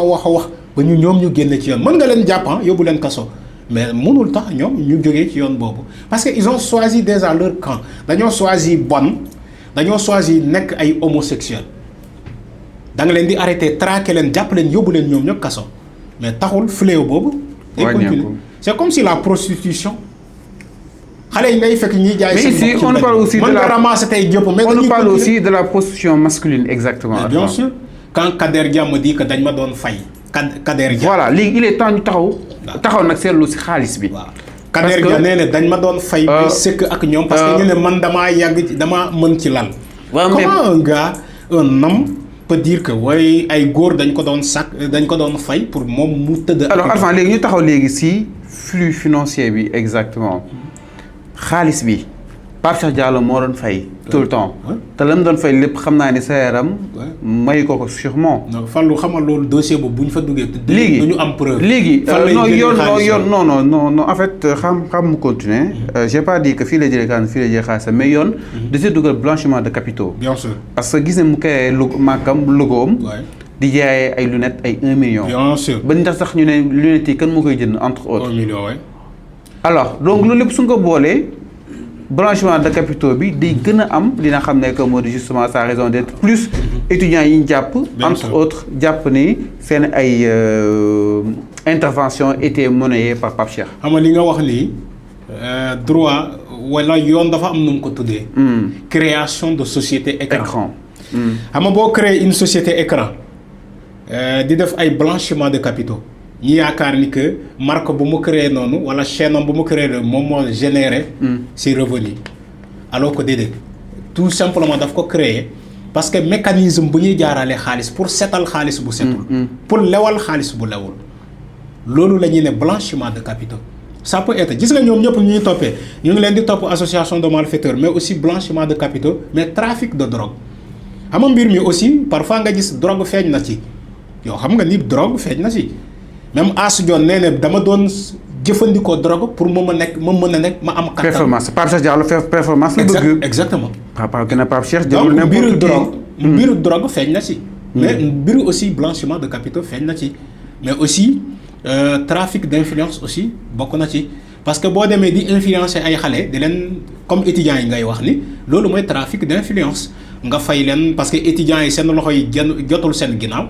ba ñoom ñu génne ci yoon mën nga leen jàpp yóbbu leen kaso mais mënul tax ñoom ñu jógee ci yoon boobu parce que ils ont choisi déjà leur camp dañoo choisi dañoo choisi nekk ay homosexuels da nga leen di arrêter traquer leen jàpp leen yóbbu leen ñoom ñëpp kaso mais taxul fléau boobu. day continuer c'est comme si la prostitution. xale yi ngay fekk ñiy jaay. mais ici on parle aussi de la ramasser tey jëpp mais on parle aussi de la prostitution masculine exactement. mais bien sûr quand Kader Dia me dit que dañ ma doon fay. Kader Dia voilà léegi il est temps ñu taxaw nag seetlu si xaalis bi. waaw Kader Dia nee na dañ ma doon fay. bay sëkk ak ñoom parce que ñu ne man damaa mën ci lal. comment un gars un homme peut dire que way ay góor dañ ko doon fay pour moom mu tëdd. alors Arfan léegi ñu taxaw léegi si flux financier bi exactement xaalis bi Pape Cheikh Diallo moo doon fay. tout le temps te la mu doon fay lépp xam naa ni sa yaram. may ko sûrement. non Fallou xamal loolu dossier boobu bu ñu fa duggee. léegi du ñu am preuve. léegi non en fait xam mu continuer. J'ai pas dit que fii la jëlee xaalis mais yoon. da see dugal blanchiment de capitaux. bien sûr parce que gis ne mu créé logoom. di jaayee ay lunettes ay 1 million. bien sûr ba ndax sax ñu ne lunettes yi kan moo koy jënd entre autres. 1 million alors donc loolu lépp su nga ko boolee. blanchiment de capitaux bi di gën a am dina xam ne que moo di justement sa raison d'être plus étudiants yi ñu jàpp entre autres jàpp ni seen ay intervention était monnayée par Pape Cheikh. xam nga li nga wax nii droit wala yoon dafa am nu mu ko tuddee. création de société écran. xam nga boo créer une société écran di def ay blanchiment de capitaux ñi yaakaar ni que marque bu mu créé noonu wala chaîne bu mu créé moom moo généré. ses revenus alors que déedéet tout simplement daf ko créer parce que mécanisme bu ñuy jaarale xaalis pour setal xaalis bu setul. pour lewal xaalis bu lewul. loolu la ñuy ne blanchiment de capitaux. ça peut être gis nga ñoom ñëpp ñu ñuy toppee ñu ngi leen di topp association de malfaiteurs mais aussi blanchiment de capitaux mais trafic de drogue. xam nga mbir mi aussi parfois nga gis drogue feeñ na ci yow xam nga ni drogue feeñ na ci. même Asou Dione nee na dama doon jëfandikoo drogue pour ma mën a nekk ma am. kattan performance Pape Cheikh Diallo performance la bëgg. exactement. Pape Cheikh donc mbiru drogue feeñ na ci. mais mbiru aussi blanchiment de capitaux feeñ na ci. mais aussi trafic d'influence aussi bokk na ci parce que boo demee di influencer ay xale di leen comme étudiants yi ngay wax ni loolu mooy trafic d'influence nga fay leen parce que étudiants yi seen loxo yi jotul seen ginnaaw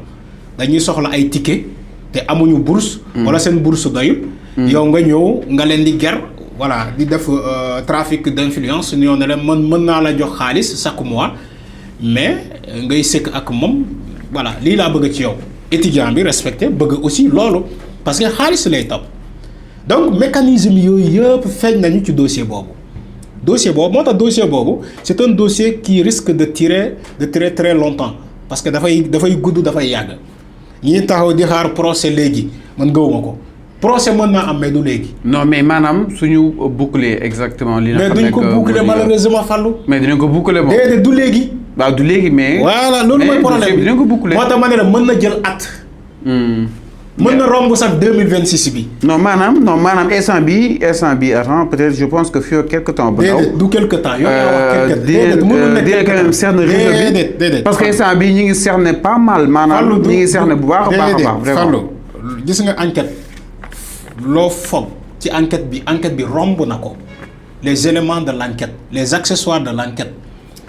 dañuy soxla ay ticket. te amuñu bourse. wala seen bourse doyul. yow nga ñëw nga leen di ger voilà di def trafic d'influence ñoo ne la mën naa la jox xaalis chaque mois mais ngay sëkk ak moom voilà lii laa bëgg ci yow. étudiant bi respecté bëgg aussi loolu parce que xaalis lay topp donc mécanisme yooyu yëpp feeñ nañu ci dossier boobu. moo tax dossier boobu c'est un dossier qui risque de tirer très longtemps parce que dafay gudd dafay yàgg. ñi taxaw di xaar procès léegi man gëwuma ko procès mën naa am mais du léegi. non mais maanaam suñu boucler exactement. li nga xam ne mais duñ ko boucler malheureusement Fallou. mais dinañ ko boucler moom. déedéet du léegi. waaw du léegi mais. voilà loolu mooy problème dinañ ko boucler. moo tax ma ne la mën na jël at. mën na romb sax 2026 bi. non maanaam instant bi attends peut-être je pense que fii quelque temps. ba déedéet du quelque temps yow yaa wax déedéet mënul nekk dina quand même cerner réseau bi déedéet parce que instant bi ñu ngi cerner pas mal maanaam ñu ngi cerner bu baax a baax vraiment. Fallou gis nga enquête loo foog ci enquête bi romb na ko les éléments de l'enquête les accessoires de l'enquête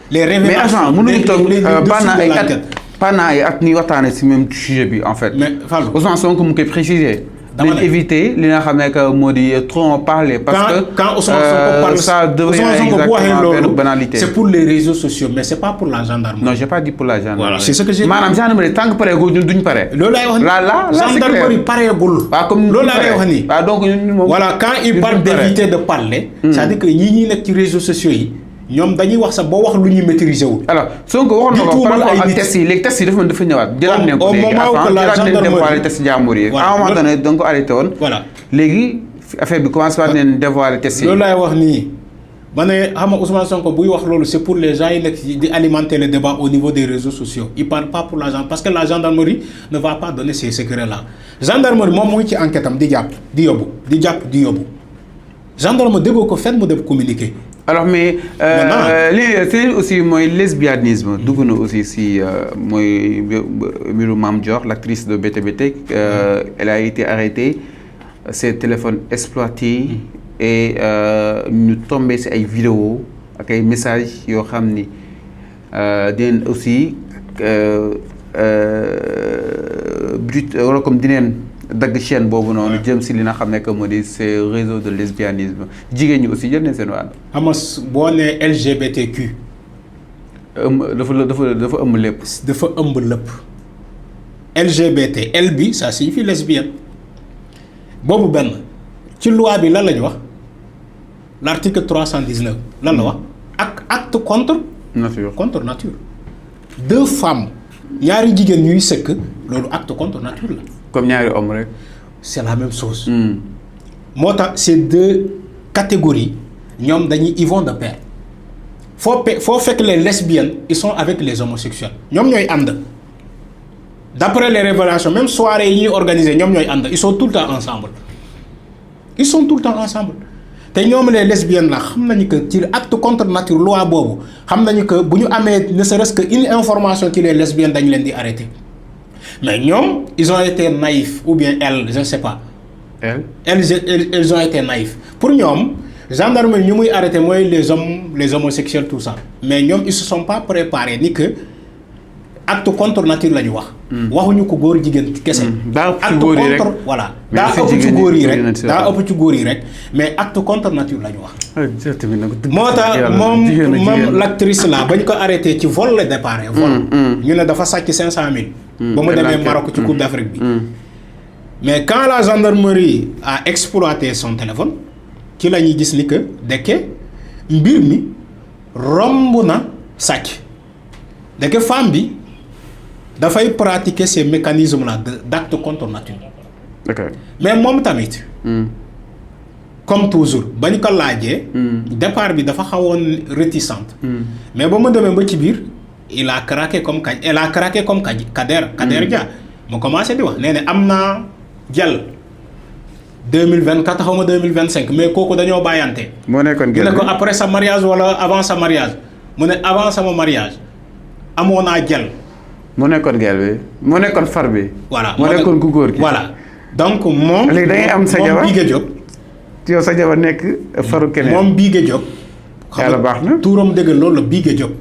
les révélations mais mënuñu toog pendant ay at ñuy waxtaanee ci même sujet bi en fait. mais Fallou Ousmane Sonko mu koy préciser. dama ne éviter li nga xam ne que moo di trop en parler. parce que quand Ousmane Sonko parle ça devient exactement une banalité. c'est pour les réseaux sociaux mais c'est pas pour la gendarmerie. non j'ai pas dit pour la gendarmerie. voilà c'est ce que j'ai dit. maanaam gendarmerie tant que pareegul ñun duñ pare. loolu laay wax là gendarmerie pareegul. waaw comme loolu laa lay wax nii. waaw donc ñun moom. voilà quand il parle d'éviter de parler. c'est-à-dire que ñi nekk ci réseaux sociaux yi. ñoom dañuy wax sax boo wax lu ñuy maîtriser wul. alors Sonko waxoon na ko par rapport ak test yi léegi test yi dafa ñëwaat. jëlaat nañ ko léegi avant jëlaat nañ dévoiler test jàmbur yi. à un moment donné da nga ko arrêté woon. voilà léegi affaire bi commencé waat nañ dévoiler test yi. loolu laay wax nii ma ne xam nga Ousmane Sonko buy wax loolu c'est pour les gens yi nekk di alimenter le débat au niveau des réseaux sociaux il parle pas pour la gendarmerie parce que la gendarmerie ne va pas donner ces secrets là gendarmerie moom mu ngi ci enquête am di jàpp di yóbbu di jàpp di yóbbu gendarmerie déggoo ko fenn mu def communiquer. alors mais li aussi mooy lesbianisme dugg na aussi si mooy mbiru Mame Dior l'actrice de BTBT elle a été arrêtée ses téléphones exploités et ñu tombé si ay vidéos ak ay messages yoo xam ni dinañ aussi brut wala comme dinañ dagg chaîne boobu noonu jëm si li nga xam ne que moo di ces réseaux de lesbianisme jigéen ñi aussi jël nañ seen wàll. xam nga boo nee LGBTQ. dafa ëmb lépp. dafa ëmb lépp. LGBT L bi ça signifie lesbienne boobu benn ci loi bi lan la ñu wax l'article 319 lan la wax acte contre nature. deux femmes ñaari jigéen ñuy sëkk loolu acte contre nature la. comme ñaari homme rek. c'est la même chose. moo tax ces deux catégories ñoom ils vont de pair foo fekk les lesbiennes ils sont avec les homosexuels ñoom ñooy ànd d'après les révélations même soirée yi ñuy organiser ñoom ñooy ànd ils sont tout le temps ensemble te ñoom les lesbiennes la xam nañu que ci acte contre nature loi boobu xam nañu que bu ñu amee ne serait-ce que une information ci les lesbiennes dañu leen di arrêter. mais ñoom ils ont été naïfs ou bien elles je ne sais pas. elles ont été naïfs pour ñoom gendarmerie ñu muy arrêté mooy les homosexuels tout ça mais ñoom ils se sont pas préparés ni que acte contre nature la ñu wax. waxuñu ko góor jigéen kese. acte contre voilà. daa ëpp ci góor yi rek mais acte contre nature la ñu wax. moo tax moom l'actrice là bañ ko arrêté ci vol la départ. vol ñu ne dafa sàcc 500000. ba mu demee Maroc ci Coupe d'Afrique bi. mais quand la gendarmerie a exploité son téléphone ci la ñuy gis ni que dekke mbir mi romb na sàcc dekke femme bi dafay pratiquer ces mécanismes là d'acte contre nature. mais moom tamit. comme toujours ba ñu ko laajee. départ bi dafa xawoon réticente. mais ba mu demee ba ci biir. elle a craqué comme Kader Dia mu commencé di wax nee na am naa jël 2024 xaw ma 2025 mais kooku dañoo bàyyante. moo nekkoon gel bi ne ko après sa mariage wala avant sa mariage mu ne avant sama mariage amoon naa jël. moo nekkoon gel bi moo nekkoon far bi. voilà moo nekkoon ku góor gi. voilà donc moom. léegi da ngay am sa jabar moom Bigué Diop. yow sa jabar nekk faru keneen. moom Bigué Diop. yàlla baax na tuuram dëgg loolu la Bigué Diop.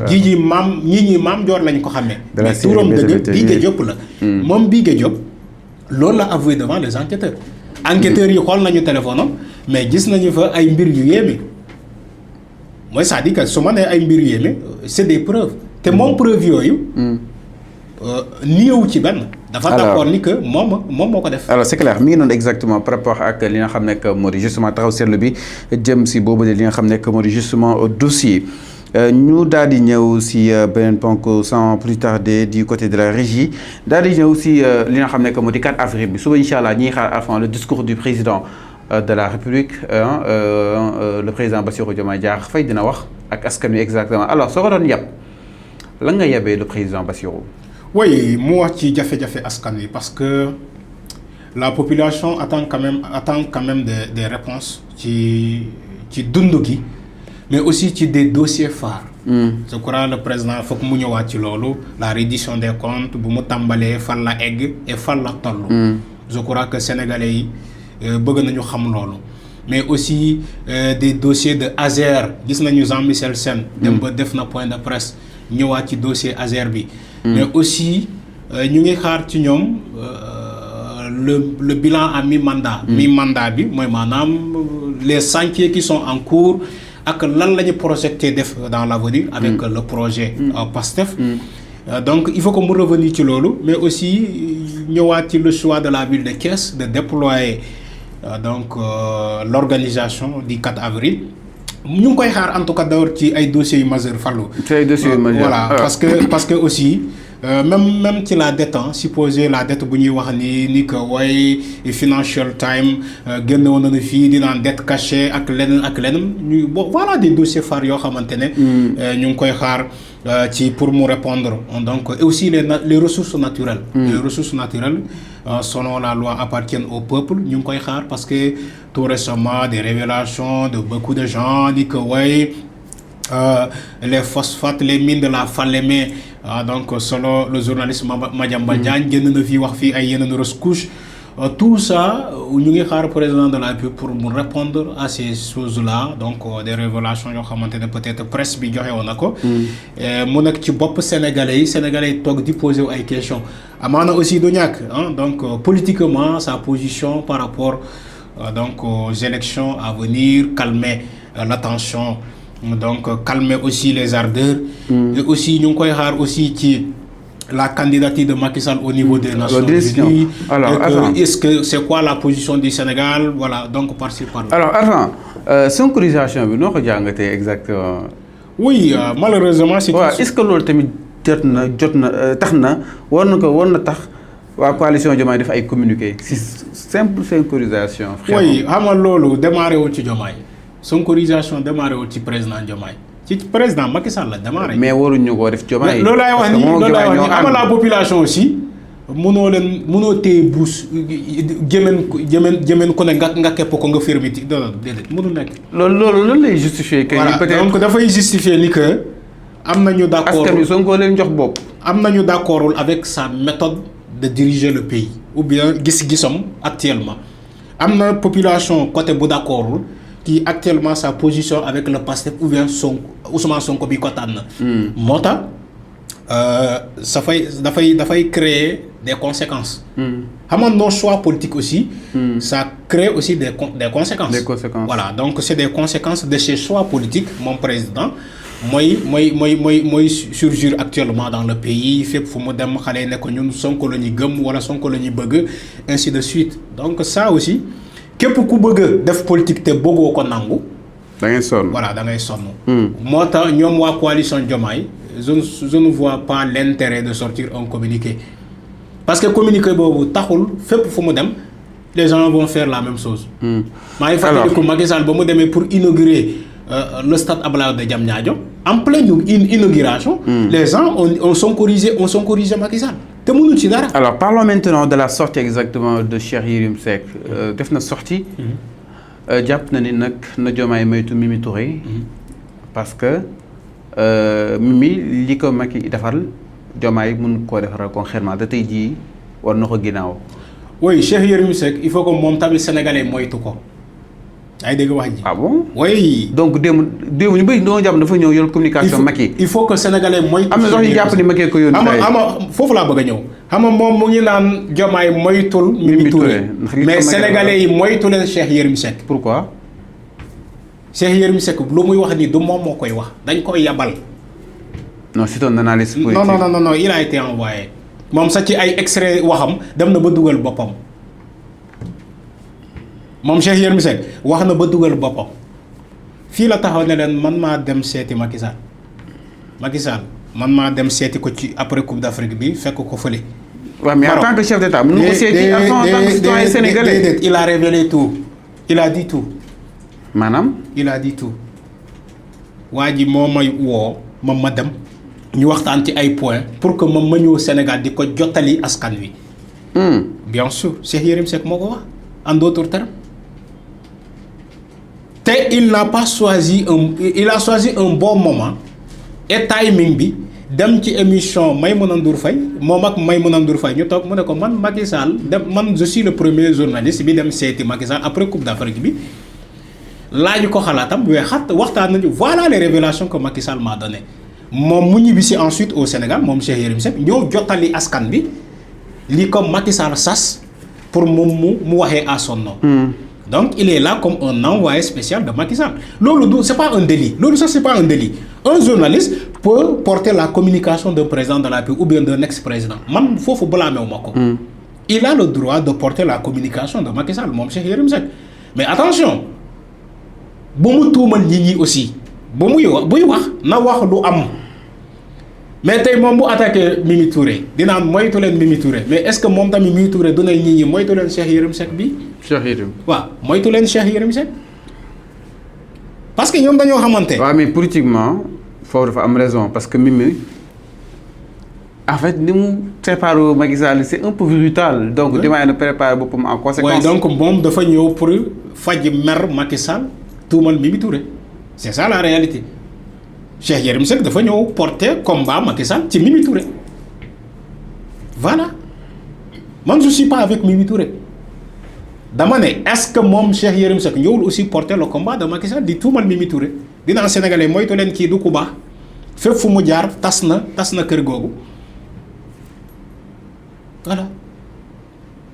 jii ñi maam Dior lañ ko xamee. mais turam dëgg Bigué Diop la. moom Bigué Diop loolu la avoué devant les enquêteurs. enquêteurs yi xool nañu téléphone am mais gis nañu fa ay mbir yu yéeme mooy c'est-à-dire que su ma nee ay mbir yu yéeme c'est des preuves te moom preuve yooyu. néew ci benn. dafa d'accord ni que moom moo ko def. alors c'est clair mi ngi noonu exactement par rapport ak li nga xam ne que moo di justement taxaw seetlu bi jëm si boobu de li nga xam ne que moo di justement dossier. ñu daal di ñëw si beneen ponk sans plus tarder du côté de la régie daal di ñëw si li nga xam ne que moo di 4 avril bi suba incha allah ñi xaar avant le discours du président de la République le président Bassirou Diomaye Diakhar Faye dina wax ak askan wi exactement alors soo ko doon yàpp lan nga yebee le président Bassirou. oui mu wax ci jafe-jafe askan wi parce que la population attend quand même des réponses ci dund gi. mais aussi ci des dossiers phares. je crois le président foog mu ñëwaat ci loolu la reddition des comptes bu mu tàmbalee fan la egg et fan la toll. je crois que sénégalais yi bëgg nañu xam loolu. mais aussi des dossiers de Azer gis nañu Jean-Michel Sène. dem ba def na point de presse ñëwaat ci dossier Azer bi. mais aussi ñu ngi xaar ci ñoom le bilan à mi-mandat. Mi-mandat bi mooy maanaam les chantiers qui sont en cours ak lan la ñu projeté def dans l'avenir avec le projet PASTEF. Donc il faut que mu revenir ci loolu mais aussi ñëwaat ci le choix de la ville de Thiès de déployer donc l'organisation du 4 avril. ñu ngi koy xaar en tout cas d'abord ci ay dossiers yu majeurs Fallou. ci ay dossiers yu majeurs voilà parce que aussi même ci la dette supposé la dette bu ñuy wax ni que way Financial Times génne woon nañu fii di naan dette cachée ak leneen ñu voilà des dossiers phares yoo xamante ne. ñu ngi koy xaar ci pour mu répondre donc et aussi les ressources naturelles. Les ressources naturelles selon la loi appartiennent au peuple ñu ngi koy xaar parce que tout récemment des révélations de beaucoup de gens di que way les phosphates les mines de la Falémé donc selon le journaliste Madiambal Diagne génn na fii wax fii ay yeneen rescouches tout ça ñu ngi xaar président de la République pour mu répondre à ces choses-là donc des révélations yoo xamante ne peut-être presse bi joxe woon na ko. mu nekk ci bopp sénégalais yi toog di poser ay questions amaana aussi du ñàkk donc politiquement sa position par rapport donc aux élections à venir calmer l'attention donc calmer aussi les ardeurs. Et aussi ñu ngi koy xaar aussi ci la candidature de Macky Sall au niveau des Nations Unies. Alors est-ce que c'est quoi la position du Sénégal voilà donc par-ci par-là. Alors attends synchronisation bi noo ko jàngatee exactement. Oui malheureusement. est-ce que loolu tamit jot na tax na war na tax waa coalition Diomaye def ay communiqué si simple synchronisation. oui xam nga loolu démarré wul ci Diomaye synchronisation démarré wul ci président Diomaye ci président Macky Sall la démarré. mais waruñu koo def Diomaye. loolu laay wax ni ama la population aussi mënoo téye buus jëmeen ku ne nga képp ko nga fermiti déedéet mënul nekk. loolu lan lay justifier. que voilà peut-être donc dafay justifier ni que am nañu d'accord askan wi Sonko leen jox bopp. am nañu d'accordul avec sa méthode de diriger le pays ou bien gis-gisam actuellement am na population côté bu d'accordul qui actuellement sa position avec le PASTEF ou bien Ousmane Sonko bi ko tànn. moo tax dafay créer des conséquences. xam nga nos choix politiques aussi. ça crée aussi des conséquences. Des conséquences. Voilà donc c'est des conséquences de ces choix politiques mon président mooy surgir actuellement dans le pays fépp fu mu dem xale yi ne ko ñun Sonko la ñuy gëm wala Sonko la ñuy bëgg ainsi de suite donc ça aussi. képp ku bëgg def politique te bëggoo ko nangu. da ngay sonn voilà da ngay sonn. moo tax ñoom waa coalition Diomaye je ne vois pas l'intérêt de sortir un communiqué parce que communiqué boobu taxul fépp fu mu dem les gens vont faire la même chose. maa ngi fàttaliku Macky Sall ba mu demee pour inaugurer le stade Abdoulaye Wade de Diamniadio en pleine inauguration. les gens ont sonkorisé Macky Sall. te mënul ci dara. Alors parlons maintenant de la sortie exactement de Cheikh Yérim Seck def na sortie jàpp na ni nag na Diomaye moytu Mimi Touré parce que Mimi li ko Macky defal Diomaye mun koo defaral concrètement da tey jii war na ko ginnaaw. oui Cheikh Yérim Seck il faut que moom tamit sénégalais moytu ko. ay dégg wax ji. ah bon. oui. donc démb ñu bëri ñoo jàpp dafa ñëw yor communication Macky. il faut que sénégalais moytu. am na sax ñu jàpp ni Macky ko yónni. ama foofu laa bëgg a ñëw. xam nga moom mu ngi naan Diomaye moytul. Mimi Touré mais sénégalais yi moytu leen Cheikh Yérim Seck. pourquoi. Cheikh Yérim Seck lu muy wax ni du moom moo koy wax dañ koy yabal. non c'est un analyste politique. non il a été envoyé. moom sax ci ay extrait waxam dem na ba dugal boppam. moom Cheikh Yérim Seck wax na ba dugal boppam fii la taxaw ne leen man maa dem seeti Macky Sall man maa dem seeti ko ci après Coupe d'Afrique bi fekk ko fële. waaw mais en tant que chef d'État mën nga ko seeti en tant que citoyen sénégalais. il a révélé tout il a dit tout. maanaam. il a dit tout waa ji moo may woo ma dem ñu waxtaan ci ay points pour que ma ñëw Sénégal di ko jottali askan wi. bien sûr Cheikh Yérim Seck moo ko wax en d'autres termes. te il n'a pas choisi il a choisi un bon moment et timing bi dem ci émission Maïmouna Ndour Faye moom ak Maïmouna Ndour Faye ñu toog mu ne ko man Macky Sall man je suis le premier journaliste bi dem seeti Macky Sall après Coupe d'Afrique bi laaju ko xalaatam waxtaan nañu voilà les révélations que Macky Sall m'a donné moom mu ñibbisi ensuite au Sénégal moom Cheikh Yérim Seck ñëw jottali askan bi li ko Macky Sall sas pour mu waxee à son nom. Donc il est là comme un envoyé spécial de Macky Sall. Loolu c'est pas un délit. Loolu ça c'est pas un délit. Un journaliste peut porter la communication d'un président de la République ou bien d'un ex-président. Man foofu blâmer wu ma ko. Il a le droit de porter la communication de Macky Sall moom Cheikh Yérim Seck. Mais attention bu mu tuumal nit ñi aussi bu muy buy wax na wax lu am. Mais tey moom bu attaqué Mimi Touré dinaan moytu leen Mimi Touré mais est-ce que moom tamit Mimi Touré dina nit ñi moytu leen Cheikh Yérim Seck bi. Cheikh Yérim. waaw moytu leen Cheikh Yérim Seck parce que ñoom dañoo xamante. waaw mais politiquement foofu dafa am raison parce que Mimi en fait ni mu préparé Macky Sall c'est un peu brutal. donc demain na préparé boppam en conséquence. oui donc moom dafa ñëw pour faj mer Macky Sall tuumal Mimi Touré c'est ça la réalité. Cheikh Yérim Seck dafa ñëw porter combat Macky Sall ci Mimi Touré voilà man je suis pas avec Mimi Touré dama ne est-ce que moom Cheikh Yérim Seck ñëwul aussi porter le combat de Macky Sall di tuumal Mimi Touré dinaa sénégalais moytu leen kii du ku baax fépp fu mu jaar tas na kër googu voilà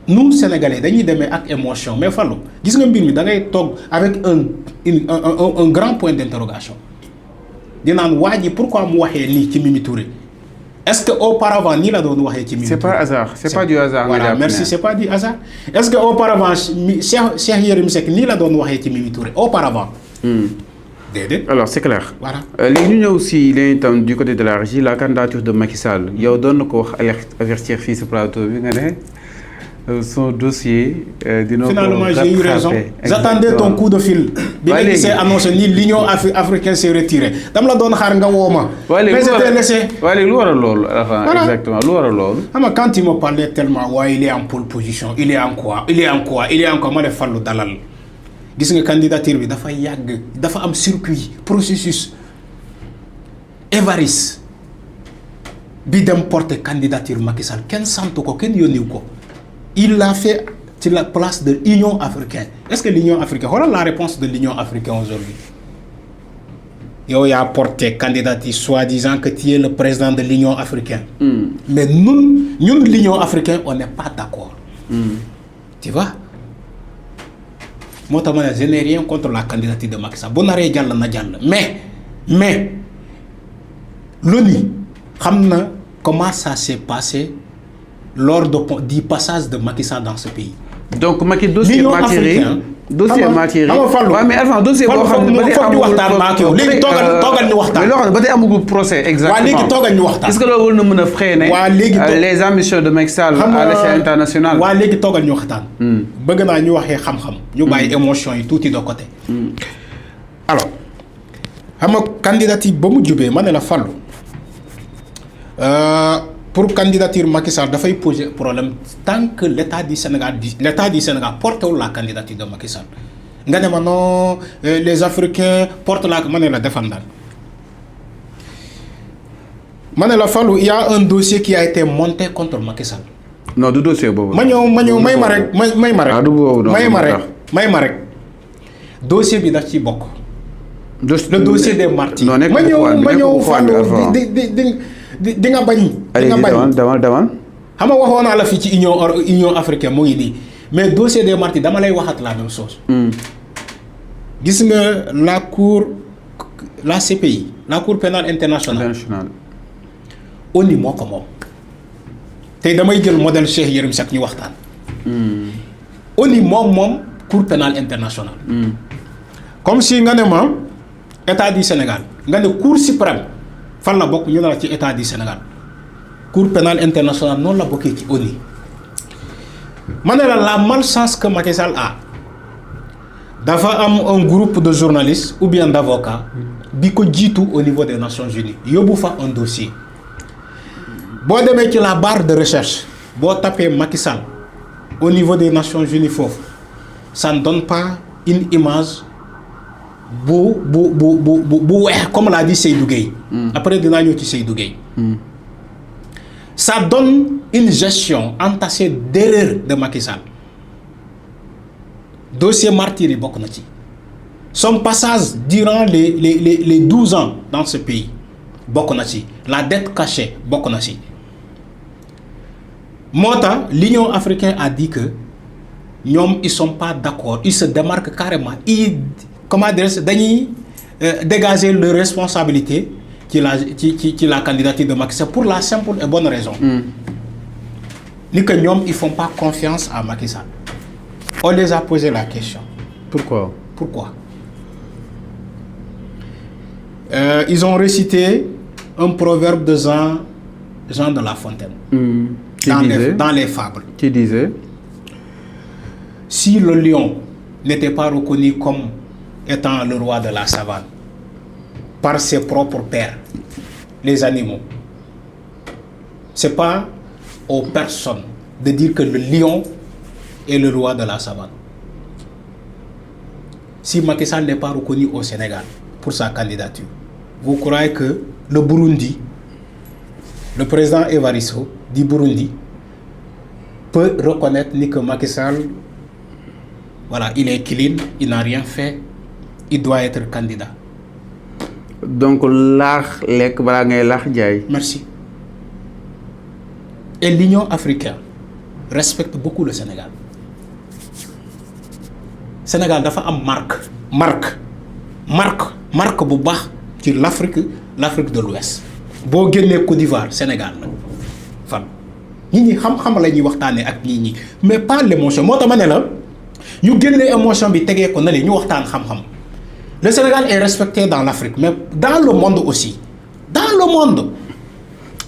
nous sénégalais dañuy demee ak émotion mais Fallou gis nga mbir mi da ngay toog avec un grand point d'interrogation dinaan waa ji pourquoi mu waxee nii ci Mimi Touré est-ce que auparavant nii la doon waxee ci Mimi Touré. c'est pas hasard c'est pas du hasard. voilà merci c'est pas du hasard est-ce que auparavant Cheikh Yérim Seck nii la doon waxee ci Mimi Touré auparavant. déedéet. alors c'est clair. voilà léegi ñu ñëw si léegi itam du côté de la régie la candidature de Macky Sall yow doon na ko wax avertir fii si plateau bi nga ne. son dossier. Finalement j'ai eu raison. J'attendais ton coup de fil. bi nga gisee annoncé ni l'Union africaine s'est retirée dama la doon xaar nga woo ma. mais j'étais laissé. waaye léegi lu waral loolu. exactement lu waral loolu. xam nga quand il me parlait tellement waaye il est en pole position il est en quoi ma def fallu dalal gis nga candidature bi dafa yàgg dafa am circuit processus Evaris bi dem porter candidature Macky Sall kenn sant ko kenn yónniw ko. Il l'a fait sur la place de l'Union africaine. Est-ce que l'Union africaine... Voilà la réponse de l'Union africaine aujourd'hui. Yo, il a porté candidature soi-disant que tu es le président de l'Union africaine. Mais nous, l'Union africaine, on n'est pas d'accord. Tu vois? Moi, je n'ai rien contre la candidature de Macky Sall. Bon, mais, l'ONU, comment ça s'est passé lors du passage de Macky Sall dans ce pays. Donc Macky dossier matiré. Dossier matiré. waaw mais Alpha dossier boo xam ne ba tey amul léegi toogal ñu waxtaan. mais loo xam ne ba tey amul procès exactement. waaw léegi toogal ñu waxtaan. est-ce que loolu na mën a freiner. les ambitions de Macky Sall à l'échelle internationale. waaw léegi toogal ñu waxtaan. bëgg naa ñu waxee xam-xam. ñu bàyyi émotion yi tuuti de côté. alors xam nga candidature ba mu jubee ma ne la Fallou. Pour candidature Macky Sall dafay poser problème tant que l'État du Sénégal porte la candidature de Macky Sall nga ne ma non les Africains portent la ma ne la défendal ma ne la Fallou il y a un dossier qui a été monté contre Macky Sall. non du dossier boobu. ma ñëw may ma rek dossier bi daf ci bokk. le dossier des martyrs. non ma ñëw Fallou di nga bañ. demal. xam nga waxoon naa la fii ci Union africaine mu ngi nii mais dossier des martyrs dama lay waxat la même chose. gis nga la CPI la cour pénale internationale. ONU moo ko moom. tey damay jël modèle Cheikh Yérim Seck ñu waxtaan. ONU moom cour pénale internationale. comme si nga ne ma état du Sénégal nga ne cour suprême. fan la bokk ñu ne la ci état du Sénégal cour pénale internationale noonu la bokkee ci ONU ma ne la malchance que Macky Sall a dafa am un groupe de journalistes ou bien d'avocats bi ko jiitu au niveau des Nations Unies yóbbu fa un dossier boo demee ci la barre de recherche boo tapé Macky Sall au niveau des Nations Unies foofu ça ne donne pas une image bu weex comme l'a dit Seydou Gueye. Après dinaa ñëw ci Seydou Gueye. Ça donne une gestion entassée d'erreurs de Macky Sall. Dossier martyr yi bokk na ci. Son passage durant les 12 ans dans ce pays bokk na ci. La dette cachée bokk na ci. moo tax l'Union africaine a dit que ils sont pas d'accord, ils se démarquent carrément, ils comment dire dañuy dégager leur responsabilité ci la candidature de Macky Sall pour la simple et bonne raison ni que ñoom ils font pas confiance à Macky Sall. On les a posé la question. Pourquoi? Ils ont récité un proverbe de Jean de La Fontaine. Dans les fables. Qui disait? Si le lion n'était pas reconnu comme étant le roi de la savane par ses propres pairs, les animaux, c'est pas aux personnes de dire que le lion est le roi de la savane. Si Macky Sall n'est pas reconnu au Sénégal pour sa candidature, vous croyez que le Burundi, le président Evaristo du Burundi, peut reconnaître ni que Macky Sall, voilà, il est clean, il n'a rien fait, il doit être candidat. Donc, laax lekk balaa ngay laax jaay. Merci. Et l'Union africaine respecte beaucoup le Sénégal. Sénégal dafa am marque bu baax ci l'Afrique de l'Ouest. Boo génnee Côte d'Ivoire Sénégal la fan nit ñi xam-xam la ñuy waxtaanee ak nit ñi mais pas l'émotion moo tax ma ne la ñu génnee émotion bi tegee ko na le ñu waxtaan xam-xam. Le Sénégal est respecté dans l'Afrique mais dans le monde aussi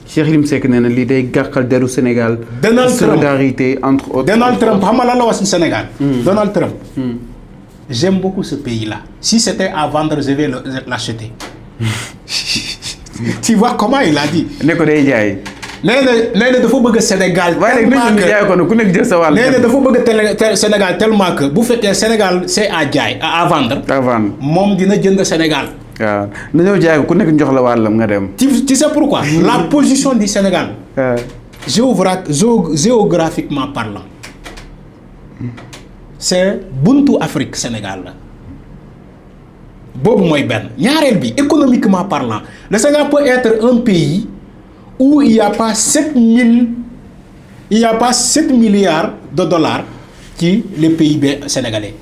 Cheikh Yérim Seck nee na lii day gàkkal deru Sénégal. Donald Trump solidarité entre autres. Donald Trump xam nga lan la wax ci Sénégal. Donald Trump. J'aime beaucoup ce pays-là. Si c'était à vendre, je vais l'acheter. Tu vois comment il a dit. ne ko day jaay. nee na dafa bëgg Sénégal. waaye nag nit ñi jaay ko ku nekk jël sa wàll. nee na dafa bëgg Sénégal tellement que bu fekkee Sénégal c'est à jaay à vendre. à vendre moom dina jënd Sénégal. waaw nañoo jaay ko ku nekk jox la wàllam nga dem. Tu sais pourquoi. La position du Sénégal. Géographiquement parlant. C'est buntu Afrique Sénégal la boobu mooy benn ñaareel bi économiquement parlant le Sénégal peut être un pays où il y a pas 7 milliards de dollars ci le PIB sénégalais.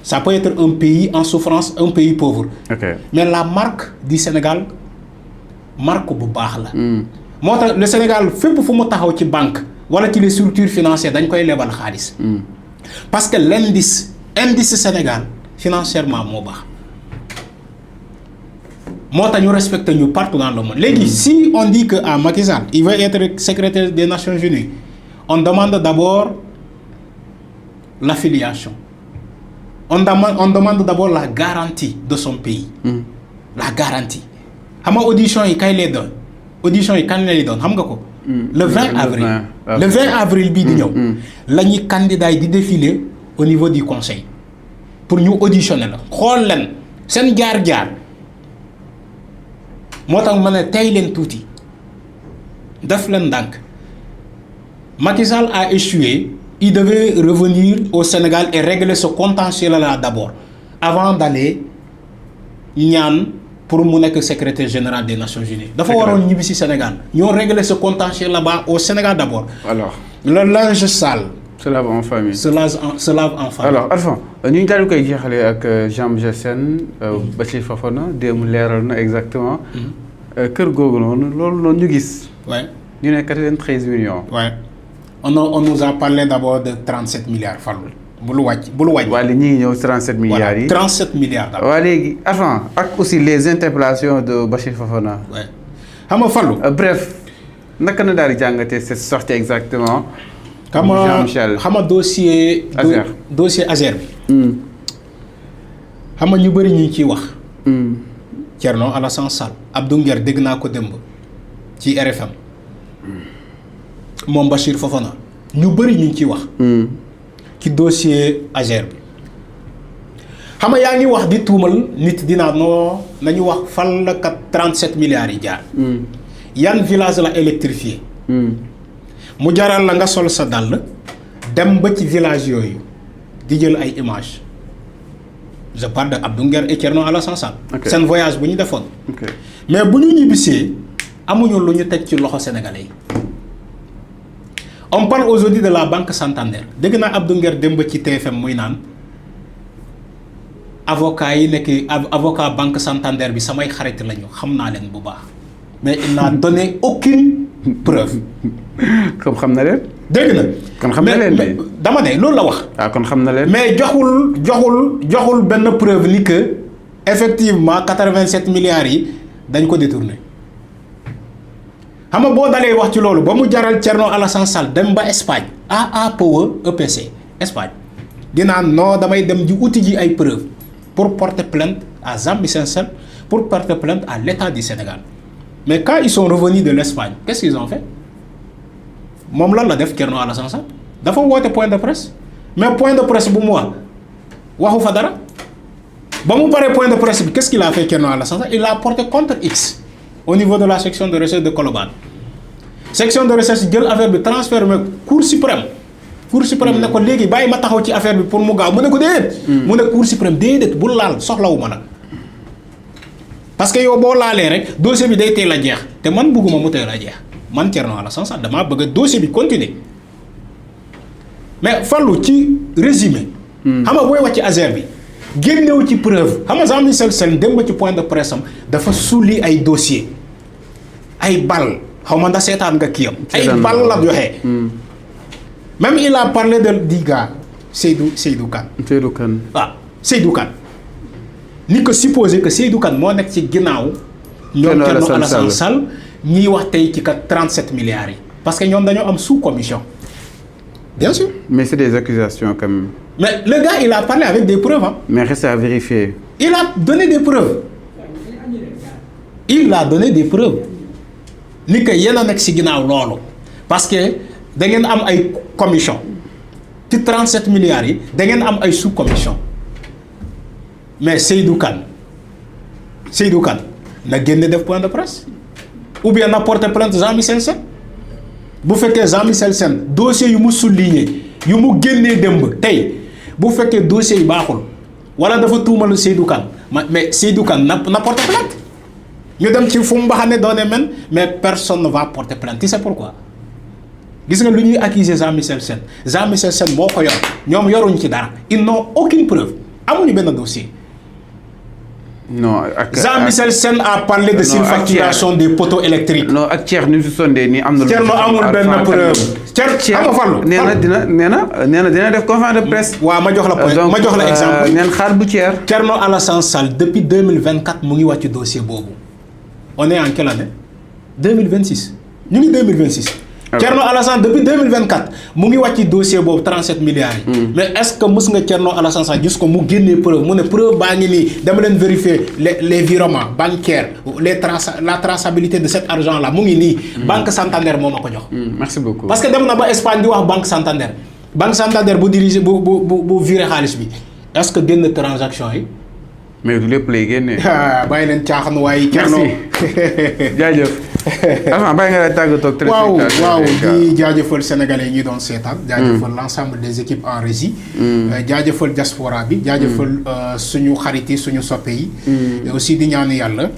Ça peut être un pays en souffrance, un pays pauvre. Okay. Mais la marque du Sénégal marque bu baax la. moo tax le Sénégal fépp fu mu taxaw ci banque wala ci les structures financières dañ koy lebal xaalis. Parce que l'indice Sénégal financièrement moo baax moo tax ñu respecté ñu partout dans le monde. Léegi si on dit que à Macky Sall il veut être secrétaire des Nations Unies on demande d'abord l'affiliation on demande d'abord la garantie de son pays. La garantie xam nga audition yi kañ lay doon xam nga ko. Le 20 avril. Le 20 avril bii di ñëw. la ñuy candidat yi di défiler au niveau du conseil pour ñu auditionner la xool leen seen jaar-jaar moo tax ma ne tey leen tuuti def leen ndànk Macky Sall a échoué. Il devait revenir au Sénégal et régler ce contentieux-là d'abord avant d'aller ñaan pour mu nekk secrétaire général des Nations Unies. dafa waroon ñibbi ci Sénégal ñoo régler ce contentieux là-bas au Sénégal d'abord. Alors le linge sale. se lave en famille. se lave en famille. Alors Alpha ñu daal di koy jeexalee ak Jean Sène Bassirou Fofana démb leeral na exactement. kër googu noonu loolu noonu ñu gis. ouais ñu ne 93 millions. ouais on nous a parlé d'abord de 37 milliards Fallou. bul wàcc. waa li ñuy ñëw 37 milliards yi. 37 milliards d'abord. waa léegi avant ak aussi les interpellations de Bassirou Fofana. ouais xam nga Fallou. Bref naka na daal di jàngatee cette sortie exactement. Jean-Michel xam nga dossier Azer bi. xam nga ñu bëri ñu ngi ciy wax. Thierno Alassane Sall. Abdou Nguer dégg naa ko démb ci RFM. moom Bassirou Fofana ñu bëri ñu ngi ciy wax. ci dossier Azer bi. xam nga yaa ngi wax di tuumal nit dinaa noo nañu wax fan la kat 37 milliards yi jaar. yan village la électrifié. mu jaral la nga sol sa dàll dem ba ci village yooyu di jël ay images je parle de Abdou Nguer et Thierno Alassane Sall. seen voyage bu ñu defoon. mais bu ñu ñibbisee amuñu lu ñu teg ci loxo sénégalais yi on parle aujourd'hui de la banque Santander dégg naa Abdou Nguer démb ci TFM muy naan avocat yi nekk avocat banque Santander bi samay xarit lañu xam naa leen bu baax mais il n'a donné aucune preuve. comme xam na leen. dégg na. kon xam na leen mais dama ne loolu la wax. ah kon xam na leen. mais joxul benn preuve ni que effectivement 87 milliards yi dañ ko détourné xam nga boo dalee wax ci loolu ba mu jaral Thierno Alassane Sall dem ba Espagne AA Power EPC Espagne dinaa non damay dem ji uti ji ay preuves pour porter plainte à Jean-Michel Sène pour porter plainte à l'État du Sénégal mais quand ils sont revenus de l'Espagne qu'est-ce qu'ils ont fait moom lan la def Thierno Alassane Sall dafa woote point de presse mais point de presse bu mu waxu fa dara ba mu paree point de presse bi qu'est-ce qu'il a fait Thierno Alassane Sall il a porté contre X au niveau de la section de recherche de Colobane section de recherche jël affaire bi transféré Cour suprême ne ko léegi bàyyi ma taxaw ci affaire bi pour mu gaaw mu ne ko déedéet. mu ne Cour suprême déedéet bul laal soxlawu ma nag parce que yow boo laalee rek dossier bi day teel a jeex te man bëgguma mu teel a jeex man Thierno Alassane Sall damaa bëgg dossier bi continuer mais Fallou ci résumé. xam nga booy wax ci Azer bi génnewu ci preuve xam nga Jean-Michel Sène dem ba ci point de presse am dafa sulli ay dossier ay bal xaw ma ndax seetaan nga kii am. ay bal la joxe. même il a parlé du gars Seydou Kane. waaw Seydou Kane ni ko supposé que Seydou Kane moo nekk ci ginnaaw. ñoom Thierno Alassane Sall ñiy wax tey ci kat 37 milliards yi. parce que ñoom dañoo am sous-commission. bien sûr. mais c'est des accusations quand même. mais le gars il a parlé avec des preuves hein. mais reste à vérifier. il a donné des preuves. ni que yéen a nekk ci ginnaaw loolu parce que da ngeen am ay commission ci 37 milliards yi da ngeen am ay sous-commission mais Seydou Kane na génne def point de presse ou bien na porter plainte Jean-Michel Sène bu fekkee Jean-Michel Sène dossier yu mu souligné yu mu génnee démb tey bu fekkee dossier yi baaxul wala dafa tuumal Seydou Kane mais Seydou Kane na porter plainte ñu dem ci fu mu baxane doone men mais personne ne va porter plainte tu sais pourquoi gis nga lu ñuy accuser Jean-Michel Sène moo ko yor ñoom yoruñu ci dara ils n'ont aucune preuve amuñu benn dossier. non Jean-Michel Sène a parlé de surfacturation des poteaux électriques. non ak Thierno ni mu si sondee nii am na. Thierno amul benn preuve. Thierno Fallou nee na dina def conférence de presse. waaw ma jox la exemple. neen xaar bu Thierno Alassane Sall depuis 2024 mu ngi wàcc dossier boobu. on est en quelle année 2026 ñu ngi 2026. Thierno Alassane depuis 2024 mu ngi wàcc dossier boobu 37 milliards yi. mais est-ce que mës nga Thierno Alassane Sall gis ko mu génnee preuve mu ne preuve baa ngi nii dama leen vérifier les virements bancaires la traçabilité de cet argent là mu ngi nii. banque Santander moo ma ko jox. merci beaucoup parce que dem na ba Espagne di wax banque Santander bu dirigé bu viré xaalis bi est-ce que génn transaction yi. mais du lépp lay génnee. bàyyi leen caaxaan waaye. merci jaajëf. avant bàyyi nga lay tàggatoo ak. waaw di jaajëfal sénégalais yi ñuy doon seetaan. jaajëfal l'ensemble des équipes en régie. jaajëfal diaspora bi. jaajëfal suñu xarit yi suñu soppe yi. et aussi di ñaan yàlla.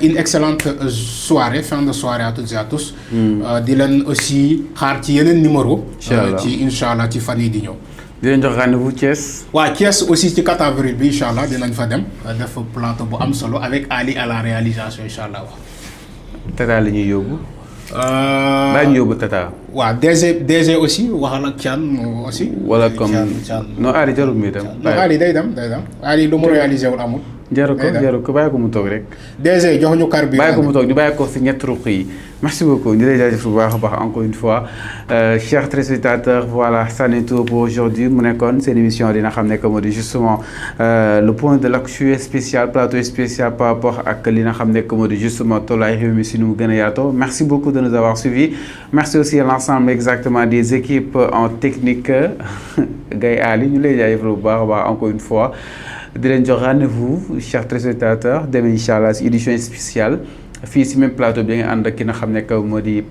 une excellente soirée fin de soirée à toutes et à tous. di leen aussi xaar ci yeneen numéro. incha allah ci fan yi di ñëw. di leen jox rendez-vous Thiès. waaw Thiès aussi ci 4 avril bi incha allah dinañ fa dem def plateau bu am solo avec Ali à la réalisation incha allah. Tata la ñuy yóbbu. baa ñu yóbbu Tata. waaw DG aussi waxal ak Thian aussi. wala comme non Ali jarul muy dem. non Ali day dem Ali lu mu réalisé wul amul. jaru ko bàyyi ko mu toog rek. DG jox ñu kar bi. bàyyi ko mu toog ñu bàyyi ko si ñetti ruq yi. merci beaucoup ñu lay jaajëf bu baax a baax encore une fois chers téléspectateurs voilà ça n'est tout pour aujourd'hui mu nekkoon seen émission dina xam ne que moo di justement le point de l'actu spécial plateau spécial par rapport ak li nga xam ne que moo di justement tolluwaay réew mi si nu mu gën a yaatoo merci beaucoup de nous avoir suivis merci aussi à l'ensemble exactement des équipes en technique Gaye Ali ñu lay jaajëf bu baax a baax encore une fois di leen jox rendez-vous chers téléspectateurs demain incha allah si édition spéciale fii si même plateau bi nga ànd ak ki nga xam ne que moo di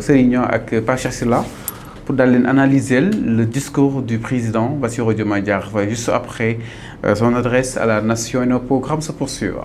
Serigne ak Pape Cheikh Sylla pour daal leen analyser le discours du président Bassirou Diomaye Diakhar Faye juste après son adresse à la nation et nos programmes se poursuivent.